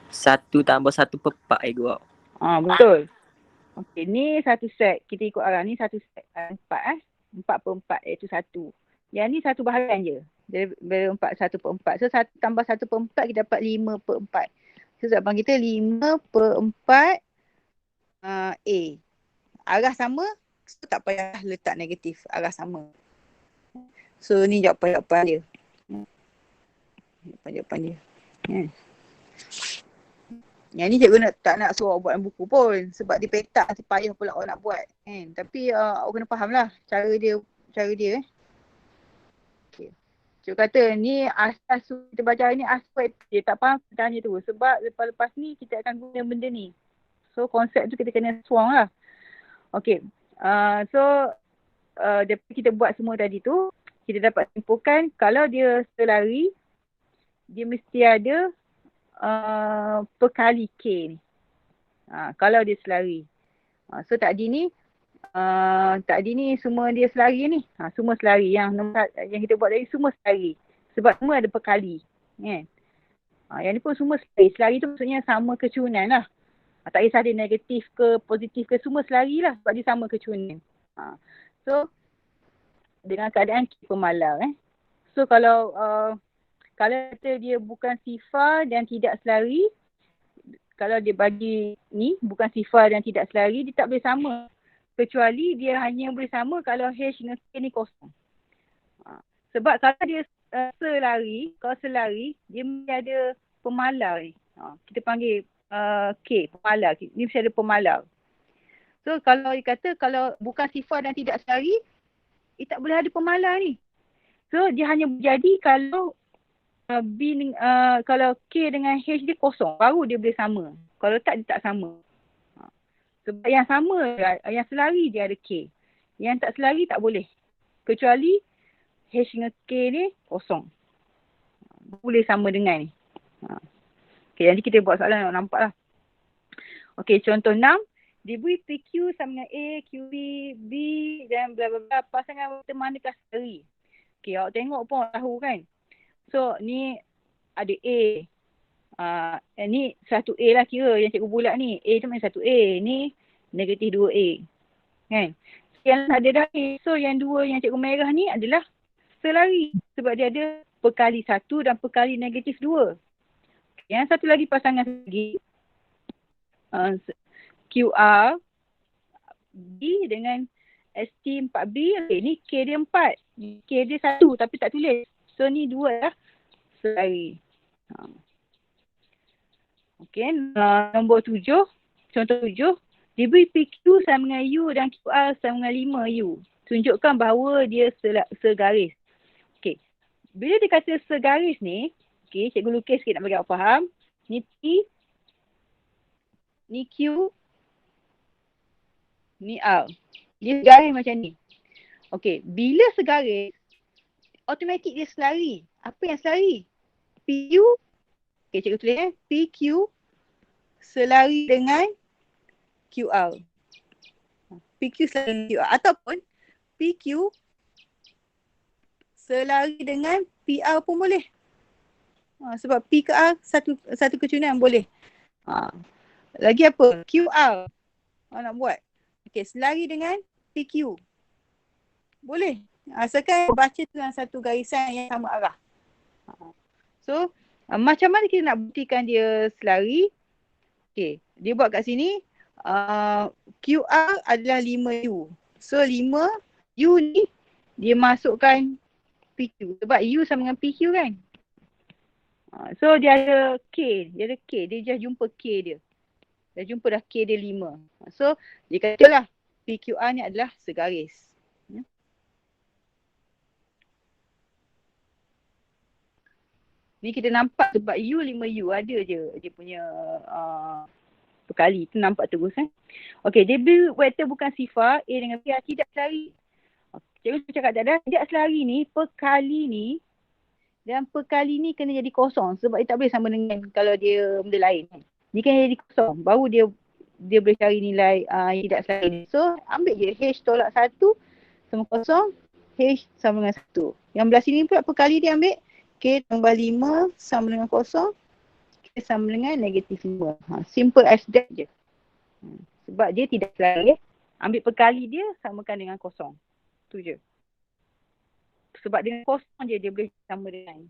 Satu tambah 1/4 cikgu. Betul. Okay, ni satu set. Kita ikut arah ni satu set. 4 4/4 iaitu 1. Yang ni satu bahagian je. Dari 4, 1/4. So, 1 tambah 1/4 kita dapat 5/4. So, jawapan kita 5/4 A. Arah sama, so tak payah letak negatif. Arah sama. So, ni jawapan dia. Jawapan dia. Yang ni cikgu tak nak suruh awak buat dalam buku pun. Sebab dia petak nanti payah pula awak nak buat. Kan? Tapi awak kena faham lah cara dia. Okay. Cikgu kata ni asas kita baca hari ni aspek dia tak faham tanya tu. Sebab lepas-lepas ni kita akan guna benda ni. So konsep tu kita kena suang lah. Okay. Daripada kita buat semua tadi tu, kita dapat simpulkan kalau dia selari, dia mesti ada perkali K ni. Kalau dia selari. So tadi ni semua dia selari ni. Semua selari. Yang kita buat tadi semua selari. Sebab semua ada perkali. Kan? Yang ni pun semua selari. Selari tu maksudnya sama kecunan lah. Tak kisah dia negatif ke positif ke, semua selari lah. Sebab dia sama kecunan. So dengan keadaan K pemalar. So kalau kata dia bukan sifar dan tidak selari, kalau dia bagi ni bukan sifar dan tidak selari, dia tak boleh sama. Kecuali dia hanya boleh sama kalau H dengan K ni kosong. Sebab kalau dia kalau selari, dia mesti ada pemalar ni. Kita panggil K, pemalar. Ni mesti ada pemalar. So kalau dia kata kalau bukan sifar dan tidak selari, dia tak boleh ada pemalar ni. So dia hanya jadi kalau kalau K dengan H dia kosong, baru dia boleh sama. Kalau tak, dia tak sama. Sebab yang sama, yang selari dia ada K. Yang tak selari tak boleh. Kecuali H dengan K ni kosong. Boleh sama dengan ni. Okay, nanti kita buat soalan nak nampak lah. Okay, contoh 6. Diberi PQ sama dengan A, QB, B dan bla bla bla. Pasangan warna manakah selari? Okay, awak tengok pun tahu kan. So ni ada A. Ni 1A lah kira yang cikgu bulat ni. A tu memang 1A. Ni negatif 2A. Kan? Yang ada dah A. So yang dua yang cikgu merah ni adalah selari. Sebab dia ada perkali 1 dan perkali negatif 2. Yang satu lagi pasangan lagi. QR B dengan ST 4B. Okay, ni K dia 4. K dia 1 tapi tak tulis. So ni 2 lah selari. Okay, nombor 7. Contoh 7. Diberi PQ sama dengan U dan QR sama dengan 5U. Tunjukkan bahawa dia segaris. Okay. Bila dia kata segaris ni, okay, cikgu lukis sikit nak bagi awak faham. Ni P, ni Q, ni R. Dia segaris macam ni. Okay, bila segaris, automatik dia selari. Apa yang selari? PQ, okay, cikgu tulis PQ selari dengan QR. PQ selari dengan QR. Ataupun PQ selari dengan PR pun boleh. Sebab P ke R satu kecunan boleh. Lagi apa? QR. Nak buat. Okay, selari dengan PQ. Boleh. Asalkan baca dalam satu garisan yang sama arah. So, macam mana kita nak buktikan dia selari? Okay, dia buat kat sini. QR adalah 5U. So, 5U ni dia masukkan PQ. Sebab U sama dengan PQ kan? So, dia ada K. Dia ada K. Dia just jumpa K dia. Dah jumpa dah K dia 5. So, dia katalah PQR ni adalah segaris. Ni kita nampak sebab U 5U ada je dia punya perkali. Itu nampak terus kan. Okay, dia vektor bukan sifar A dengan B tidak selari. Cikgu cakap dah tidak selari ni, perkali ni dan perkali ni kena jadi kosong. Sebab dia tak boleh sama dengan kalau dia benda lain. Dia kena jadi kosong. Baru dia boleh cari nilai tidak selari ni. So, ambil je H tolak 1 sama kosong. H sama dengan 1. Yang belah sini pula perkali dia ambil. K tambah 5 sama dengan kosong. K sama dengan negatif 5. Simple as that je. Sebab dia tidak selari. Ambil perkali dia samakan dengan kosong. Tu je. Sebab dengan kosong je dia boleh sama dengan.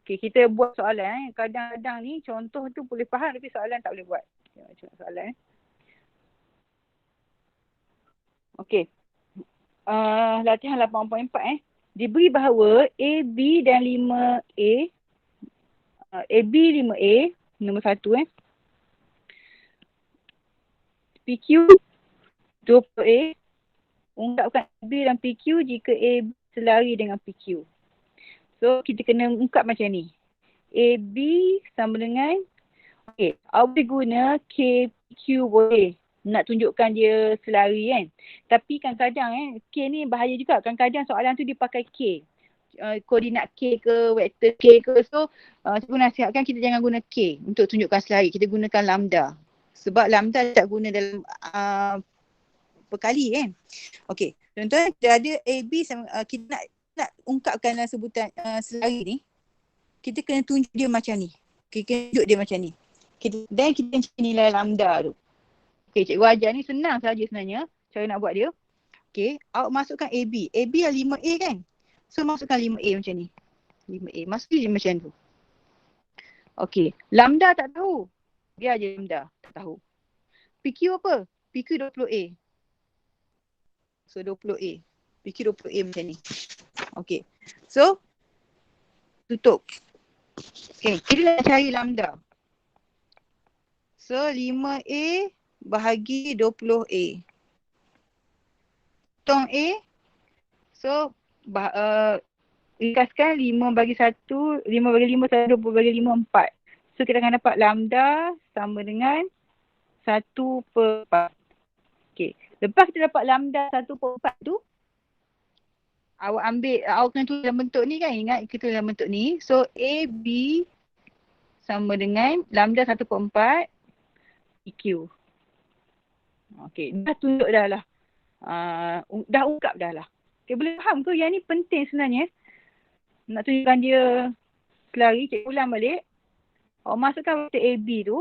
Okay, kita buat soalan. Kadang-kadang ni contoh tu boleh faham tapi soalan tak boleh buat. Tengok soalan. Okay. latihan 8.4 diberi bahawa A, B dan 5A, AB 5A, nombor 1 PQ 20A, ungkapkan AB dan PQ jika AB selari dengan PQ. So kita kena ungkap macam ni. AB sama dengan, okay, awak boleh guna KQ boleh. Nak tunjukkan dia selari kan. Tapi kadang-kadang K ni bahaya juga. Kadang-kadang soalan tu dia pakai K. Koordinat K ke, vektor K ke. So, cikgu nasihatkan kita jangan guna K untuk tunjukkan selari. Kita gunakan lambda. Sebab lambda tak guna dalam perkali kan. Okey, contohnya kita ada AB sama, kita nak ungkapkan dalam sebutan selari ni. Kita kena tunjuk dia macam ni. Kita kena tunjuk dia macam ni. Dan kita cari nilai lambda tu. Okey, cikgu ajar ni senang saja sebenarnya cara nak buat dia. Okey, awak masukkan AB. AB yang 5A kan? So masukkan 5A macam ni. 5A. Masuk dia macam tu. Okey, lambda tak tahu. Biar je lambda tak tahu. PQ apa? PQ 20A. So 20A. PQ 20A macam ni. Okey. So tutup. Okey, kita nak cari lambda. So 5A bahagi 20A. Tong A. So ringkaskan 5 bagi 1, 5 bagi 5, 20 bagi 5, 4. So kita akan dapat lambda sama dengan 1/4. Okay. Lepas kita dapat lambda 1/4 tu, awak kena tulis dalam bentuk ni kan. Ingat kita tulis dalam bentuk ni. So AB sama dengan lambda 1/4 PQ. Okay, dah tunjuk dah lah. Dah ungkap dah lah. Okay, boleh faham ke? Yang ni penting sebenarnya. Nak tunjukkan dia selari, cikgu ulang balik. Awak masukkan vektor AB tu.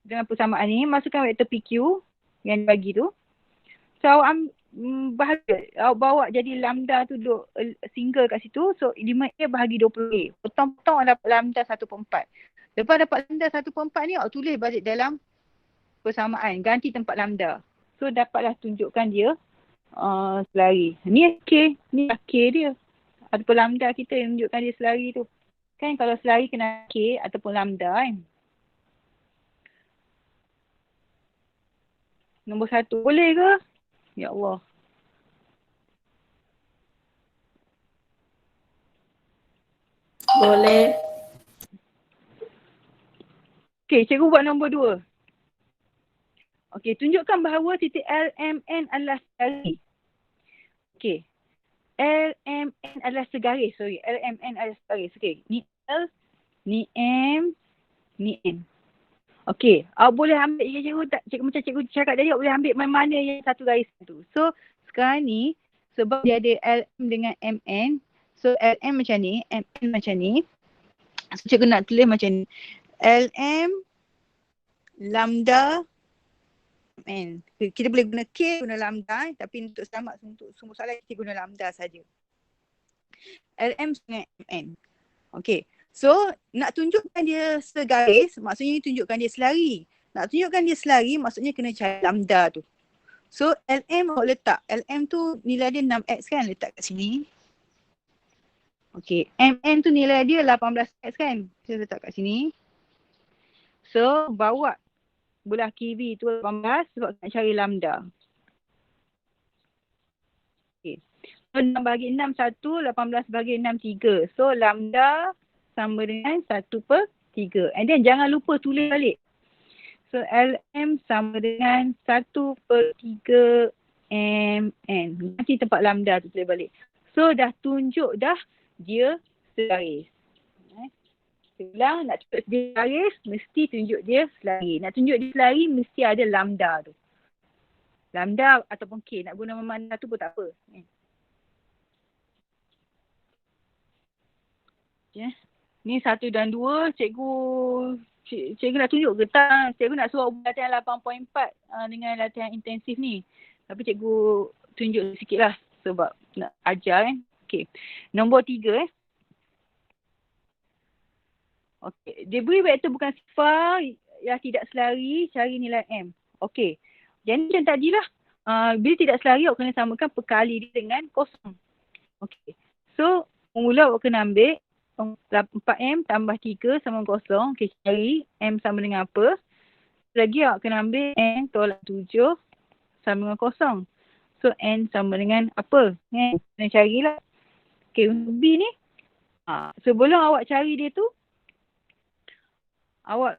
Dengan persamaan ni, masukkan vektor PQ yang dibagi tu. So awak awak bawa jadi lambda tu duduk single kat situ. So 5A bahagi 20A. Potong-potong awak dapat lambda 1/4. Lepas dapat lambda 1/4 ni, awak tulis balik dalam persamaan, ganti tempat lambda. So dapatlah tunjukkan dia selari. Ni K, ni K dia. Ataupun lambda kita yang tunjukkan dia selari tu. Kan kalau selari kena K ataupun lambda kan. Nombor 1 boleh ke? Ya Allah. Boleh. Okay, cikgu buat nombor 2. Okey, tunjukkan bahawa titik LMN adalah selari. Okey. LMN adalah segaris. LMN adalah segaris. Okey, ni L, ni M, ni N. Okey, awak boleh ambil macam cikgu cakap tadi, awak boleh ambil mana yang satu garis tu. So, sekarang ni sebab dia ada LM dengan MN, so LM macam ni, MN macam ni. So, cikgu nak tulis macam ni. LM lambda MN. Kita boleh guna K, guna lambda, tapi untuk semua soalan kita guna lambda saja. LM dengan MN. Okey. So, nak tunjukkan dia segaris, maksudnya tunjukkan dia selari. Nak tunjukkan dia selari, maksudnya kena cari lambda tu. So, LM awak letak. LM tu nilai dia 6x kan, letak kat sini. Okey. MN tu nilai dia 18x kan, kita letak kat sini. So, bawa belah kiri tu 18 sebab nak cari lambda. Okay. So 6 bagi 6 1, 18 bagi 6 3. So lambda sama dengan 1/3. And then jangan lupa tulis balik. So LM sama dengan 1/3 MN. Nanti tempat lambda tu tulis balik. So dah tunjuk dah dia segaris. Ulang, nak tunjuk dia selari, mesti tunjuk dia selari. Nak tunjuk dia selari, mesti ada lambda tu. Lambda ataupun K, nak guna mana tu pun tak apa. Okay. Ni 1 dan 2, cikgu nak tunjuk ke tak? Cikgu nak suruh latihan 8.4 dengan latihan intensif ni. Tapi cikgu tunjuk sikit lah sebab nak ajar kan. Okay. Nombor 3 Okey, dia beri vektor bukan sifar yang tidak selari, cari nilai M. Okey, jadi macam tadilah, bila tidak selari awak kena samakan perkali dia dengan kosong. Okey. So, mula awak kena ambil 4M tambah 3 sama kosong. Okey, cari M sama dengan apa. Lagi awak kena ambil N tolak 7 sama dengan kosong. So, N sama dengan apa? Kena carilah. Okey, untuk B ni. Sebelum awak cari dia tu, awak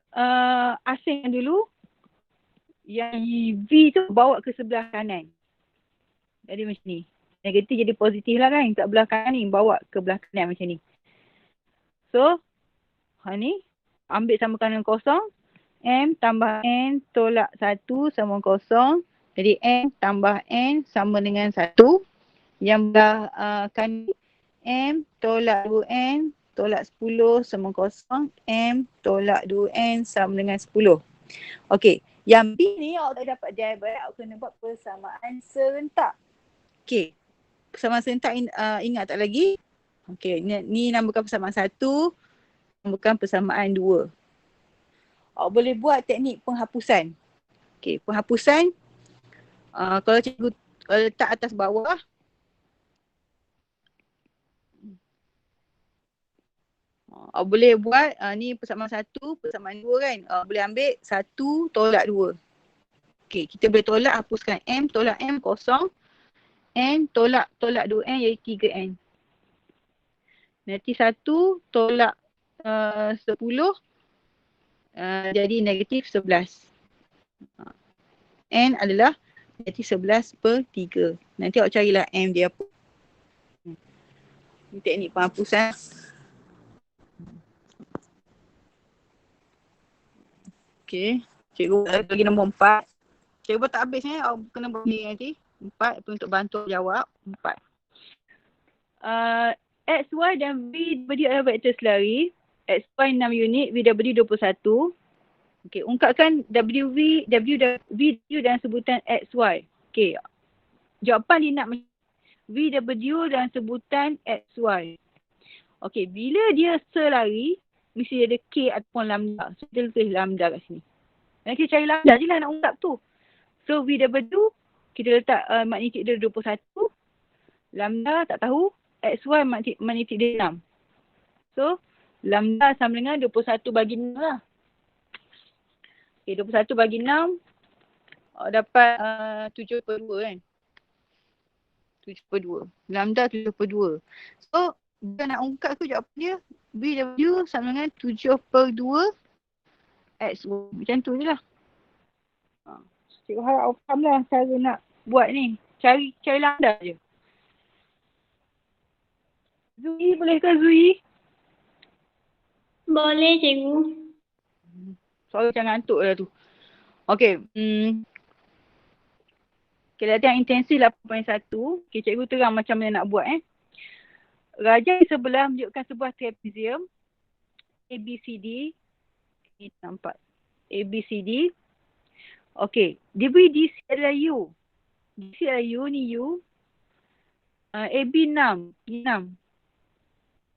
asingkan dulu yang V tu bawa ke sebelah kanan. Jadi macam ni. Negatif jadi positif lah kan. Kat belah kanan ni bawa ke belah kanan macam ni. So, ni ambil samakan dengan kosong. M tambah N tolak 1 sama kosong. Jadi M tambah N sama dengan 1. Yang belah kanan M tolak 2N tolak 10 sama kosong. M tolak 2N sama dengan 10. Okey. Yang B ni awak tak dapat diagram, awak kena buat persamaan serentak. Okey. Persamaan serentak ingat tak lagi? Okey. Ni namakan persamaan 1. Namakan persamaan 2. Awak boleh buat teknik penghapusan. Okey. Penghapusan. Kalau cikgu letak atas bawah. Awak boleh buat ni persamaan 1, persamaan 2 kan. Boleh ambil 1 tolak 2. Okey, kita boleh tolak, hapuskan M tolak M kosong. N tolak 2N iaitu 3N. Nanti 1 tolak 10 jadi negatif 11. N adalah negatif 11 per 3. Nanti awak carilah M dia apa. Ini teknik penghapusan. Okey, cikgu bagi nombor 4. Cikgu tak habis awak kena bagi nanti. 4 untuk bantu jawab. 4. X, Y dan V berdiri adalah vektor selari. X, Y 6 unit, V dan berdiri 21. Okey, ungkapkan W dan sebutan X, Y. Okey, jawapan dia nak V dan berdiri dan sebutan X, Y. Okey, bila dia selari, mesti ada K ataupun lambda. So, kita tulis lambda kat sini. Dan kita cari lambda je lah nak ungkap tu. So, VW, kita letak magnetik dia 21. Lambda tak tahu. XY magnetik dia 6. So, lambda sama dengan 21 bagi 6 lah. Okay, 21 bagi 6. Dapat 7/2 kan. 7/2. Lambda 7/2. So, dia nak ungkap tu jawapan dia. VW sama dengan 7/2 XY. Macam tu je lah. Cikgu harap awak faham lah cara nak buat ni. Cari lambda je. Zui, boleh ke Zui? Boleh cikgu. Suara macam ngantuk dah tu. Okey. Okay, latihan intensif 8.1. Okay, cikgu terang macam mana nak buat Rajai sebelah menunjukkan sebuah trapezium ABCD. Ini nampak. ABCD. Okey. Dia beri DC adalah U. DC adalah U, ni U. AB 6. Ni 6.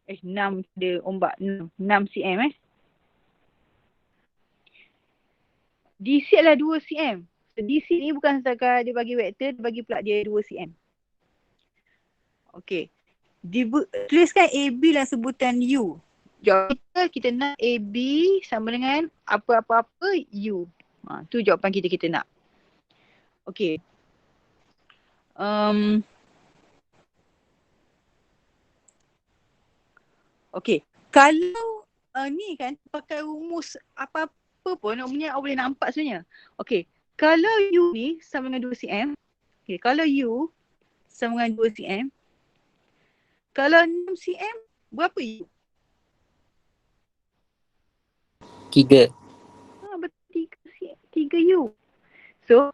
6 dia ombak. 6 cm DC adalah 2 cm. So, DC ni bukan setakat dia bagi vektor, dia bagi pula dia 2 cm. Okey. Tuliskan AB dalam sebutan U. Jawapan kita nak AB sama dengan apa-apa-apa U. Tu jawapan kita nak. Okey. Okey. Kalau ni kan pakai rumus apa-apa pun awak boleh nampak sebenarnya. Okey. Kalau U ni sama dengan 2 cm. Okey. Kalau U sama dengan 2 cm. Kalau 6 cm, berapa U? 3. Betul 3 U. So,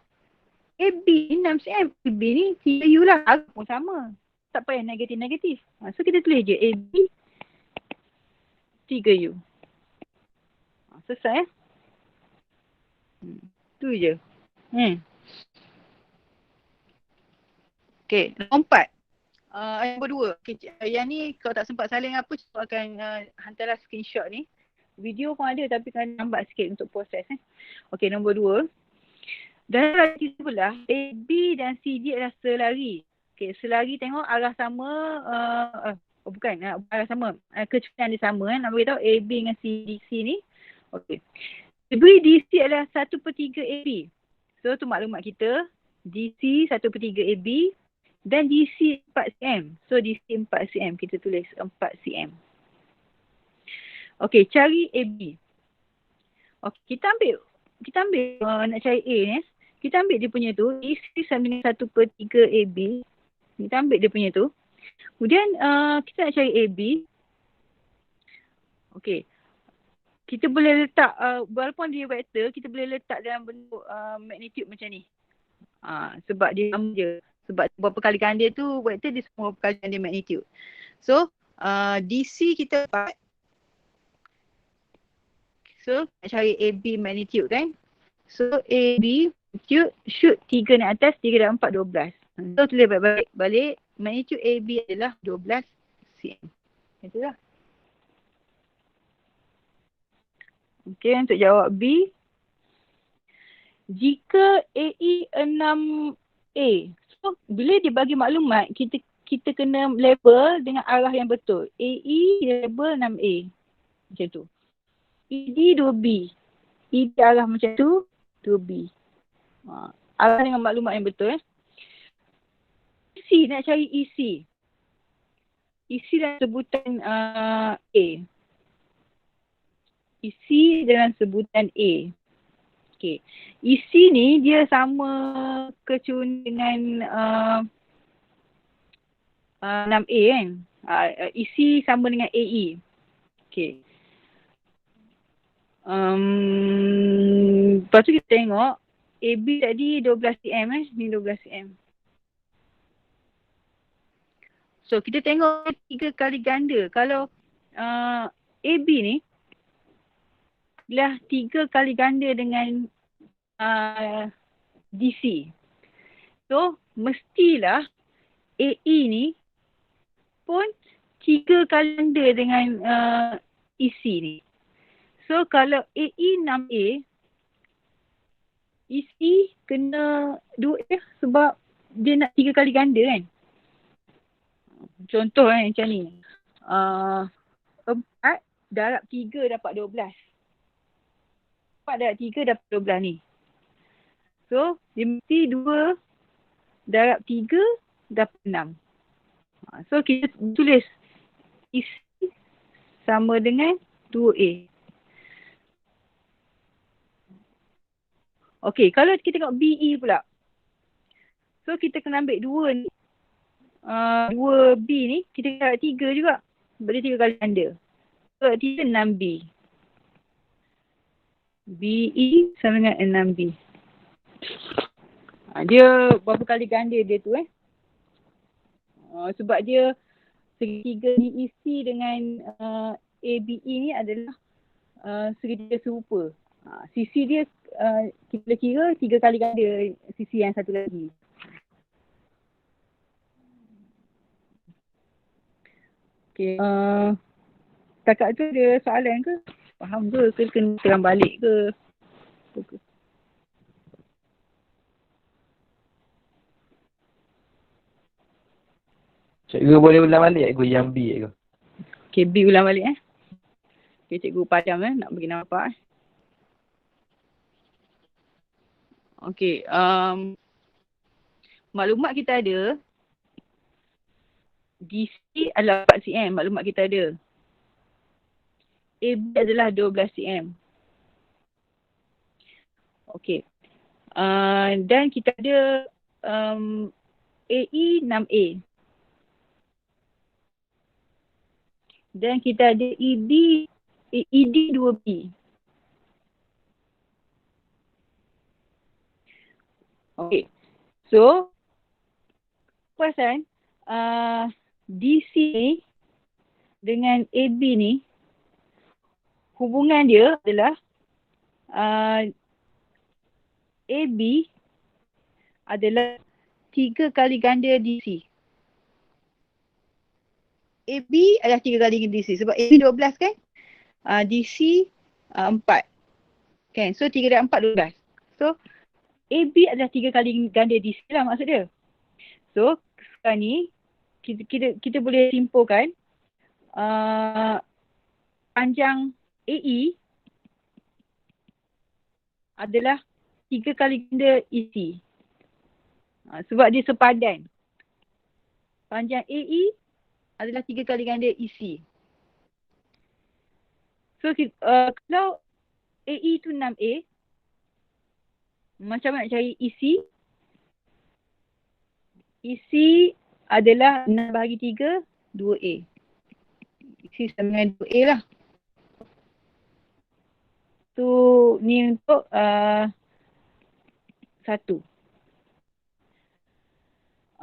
AB 6 cm. AB ni 3 U lah. Aku pun sama. Tak payah negatif-negatif. So, kita tulis je AB 3 U. Selesai tu je. Okay, nombor 4. Nombor 2. Okay, yang ni kalau tak sempat salin apa, cikgu akan hantarlah screenshot ni. Video pun ada tapi kan lambat sikit untuk proses. Okay, nombor 2. Dalam lagi pula, AB dan CD adalah selari. Okay, selari tengok arah sama, bukan, arah sama. Kecuali dia sama nak beritahu AB dengan CDC ni. Okay. Diberi DC adalah 1/3 AB. So, tu maklumat kita. DC 1/3 AB dan DC 4 cm. So, DC 4 cm. Kita tulis 4 cm. Okay, cari AB. Okay, kita ambil nak cari A ni. Kita ambil dia punya tu, DC sama dengan 1/3 AB. Kita ambil dia punya tu. Kemudian kita nak cari AB. Okay. Kita boleh letak, walaupun dia vektor, kita boleh letak dalam bentuk magnitude macam ni. Sebab dia sama je. Sebab berapa kali ganda tu vektor, dia semua berapa kali ganda magnitude. So, DC kita 4. So, nak cari AB magnitude kan. So, AB magnitude shoot 3 naik atas, 3 dan 4, 12. So, tulis balik. Magnitude AB adalah 12 cm. Itulah. Okay, untuk jawab B. Jika AE 6A. So, bila dia bagi maklumat, kita kena label dengan arah yang betul. AE label 6A. Macam tu. ED 2B. ED arah macam tu, 2B. Arah dengan maklumat yang betul. EC, nak cari EC. EC dalam sebutan A. EC dalam sebutan A. Okay. EC ni dia sama kecun dengan 6A kan. EC sama dengan AE. Okay. Lepas tu kita tengok AB tadi 12 cm ni 12 cm. So kita tengok 3 kali ganda. Kalau AB ni adalah 3 kali ganda dengan DC. So mestilah AE ni pun 3 kali ganda dengan EC ni. So kalau AE 6A, EC kena 2A sebab dia nak 3 kali ganda kan. Contoh macam ni. 4 darab 3 dapat 12. 4 darab 3 dapat 12 ni. So dia mesti 2 darab 3 dapat 6. So kita tulis EC sama dengan 2A. Okay, kalau kita tengok BE pula. So kita kena ambil 2 ni. 2B ni kita darab 3 juga. Sebab dia 3 kali ganda. So 3 6B. BE sama dengan 6B. Dia berapa kali ganda dia tu sebab dia segitiga DEC dengan ABE ni adalah segitiga serupa. Sisi dia kita boleh kira 3 kali ganda sisi yang satu lagi. Okay. Setakat tu ada soalan ke? Faham ke? Ke kena terang balik ke? Cikgu boleh ulang balik cikgu yang B cikgu. Okay, B ulang balik Okay, cikgu padam nak bagi nampak Okay, maklumat kita ada DC adalah 4 cm, maklumat kita ada. AB adalah 12 cm. Okay. Dan kita ada AE 6A. Dan kita ada ED 2B. Okay. So, perasan DC ni dengan AB ni hubungan dia adalah AB adalah 3 kali ganda DC. AB adalah 3 kali ganda DC sebab AB 12 kan? DC 4. Kan? So 3 dan 4 12. So AB adalah 3 kali ganda DC lah maksud dia. So sekarang ni kita boleh simpulkan panjang AE adalah 3 kali ganda EC. Sebab dia sepadan. Panjang AE adalah 3 kali ganda EC. So kalau AE tu 6A, macam mana nak cari EC? EC adalah 6 bahagi 3, 2A. EC sama dengan 2A lah. Tu ni untuk 1.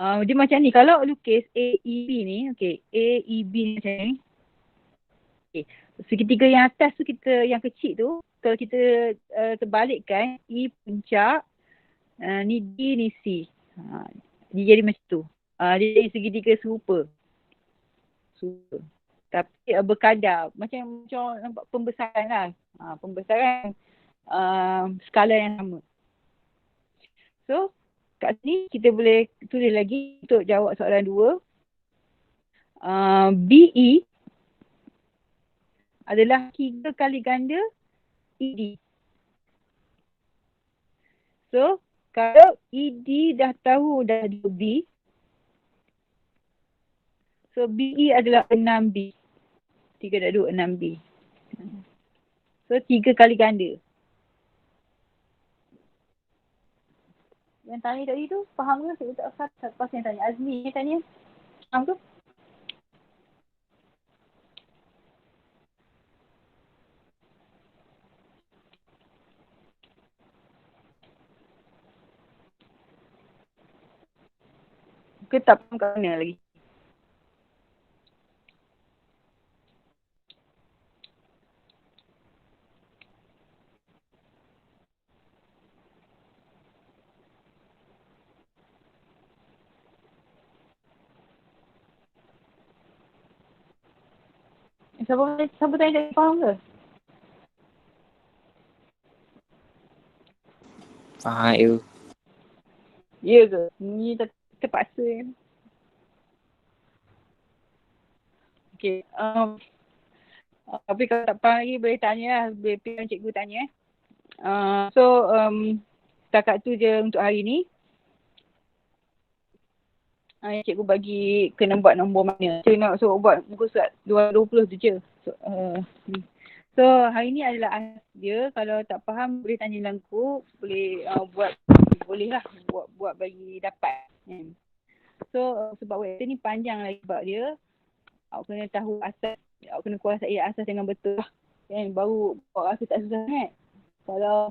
Dia macam ni, kalau lukis AEB ni, okay, AEB ni macam ni. Okay. Segitiga yang atas tu yang kecil tu, kalau kita terbalikkan, E puncak, ni D ni C. Dia jadi macam tu. Dia jadi segitiga serupa. Tapi berkadar. Macam nampak pembesaran lah. Pembesaran skala yang sama. So, kat sini kita boleh tulis lagi untuk jawab soalan 2. BE adalah 3 kali ganda ED. So, kalau ED dah tahu dah 2B, so BE adalah 6B. 3 dah 2, 6B. So, 3 kali ganda. Yang tanya tadi tu, faham ke? Saya tak faham. Pas yang tanya Azmi yang tanya. Faham ke? Ke tak faham kat mana lagi? Siapa tanya tak faham ke? Faham you. Ya ke? Ni terpaksa kan? Okay. Tapi kalau tak faham lagi boleh tanya lah. Boleh pilih cikgu tanya. So, setakat tu je untuk hari ni. Cikgu bagi kena buat nombor mana. Cikgu nak suruh buat muka surat 220 tu je. So hari ni adalah asas dia. Kalau tak faham boleh tanya dalam group. Boleh boleh lah buat bagi dapat. So sebab waktu ni panjang lagi sebab dia. Awak kena tahu asas. Awak kena kuasai asas dengan betul lah. Baru awak rasa tak susah sangat. Kalau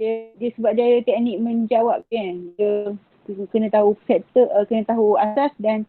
dia sebab dia teknik menjawab kan. Dia kena tahu faktor, kena tahu asas dan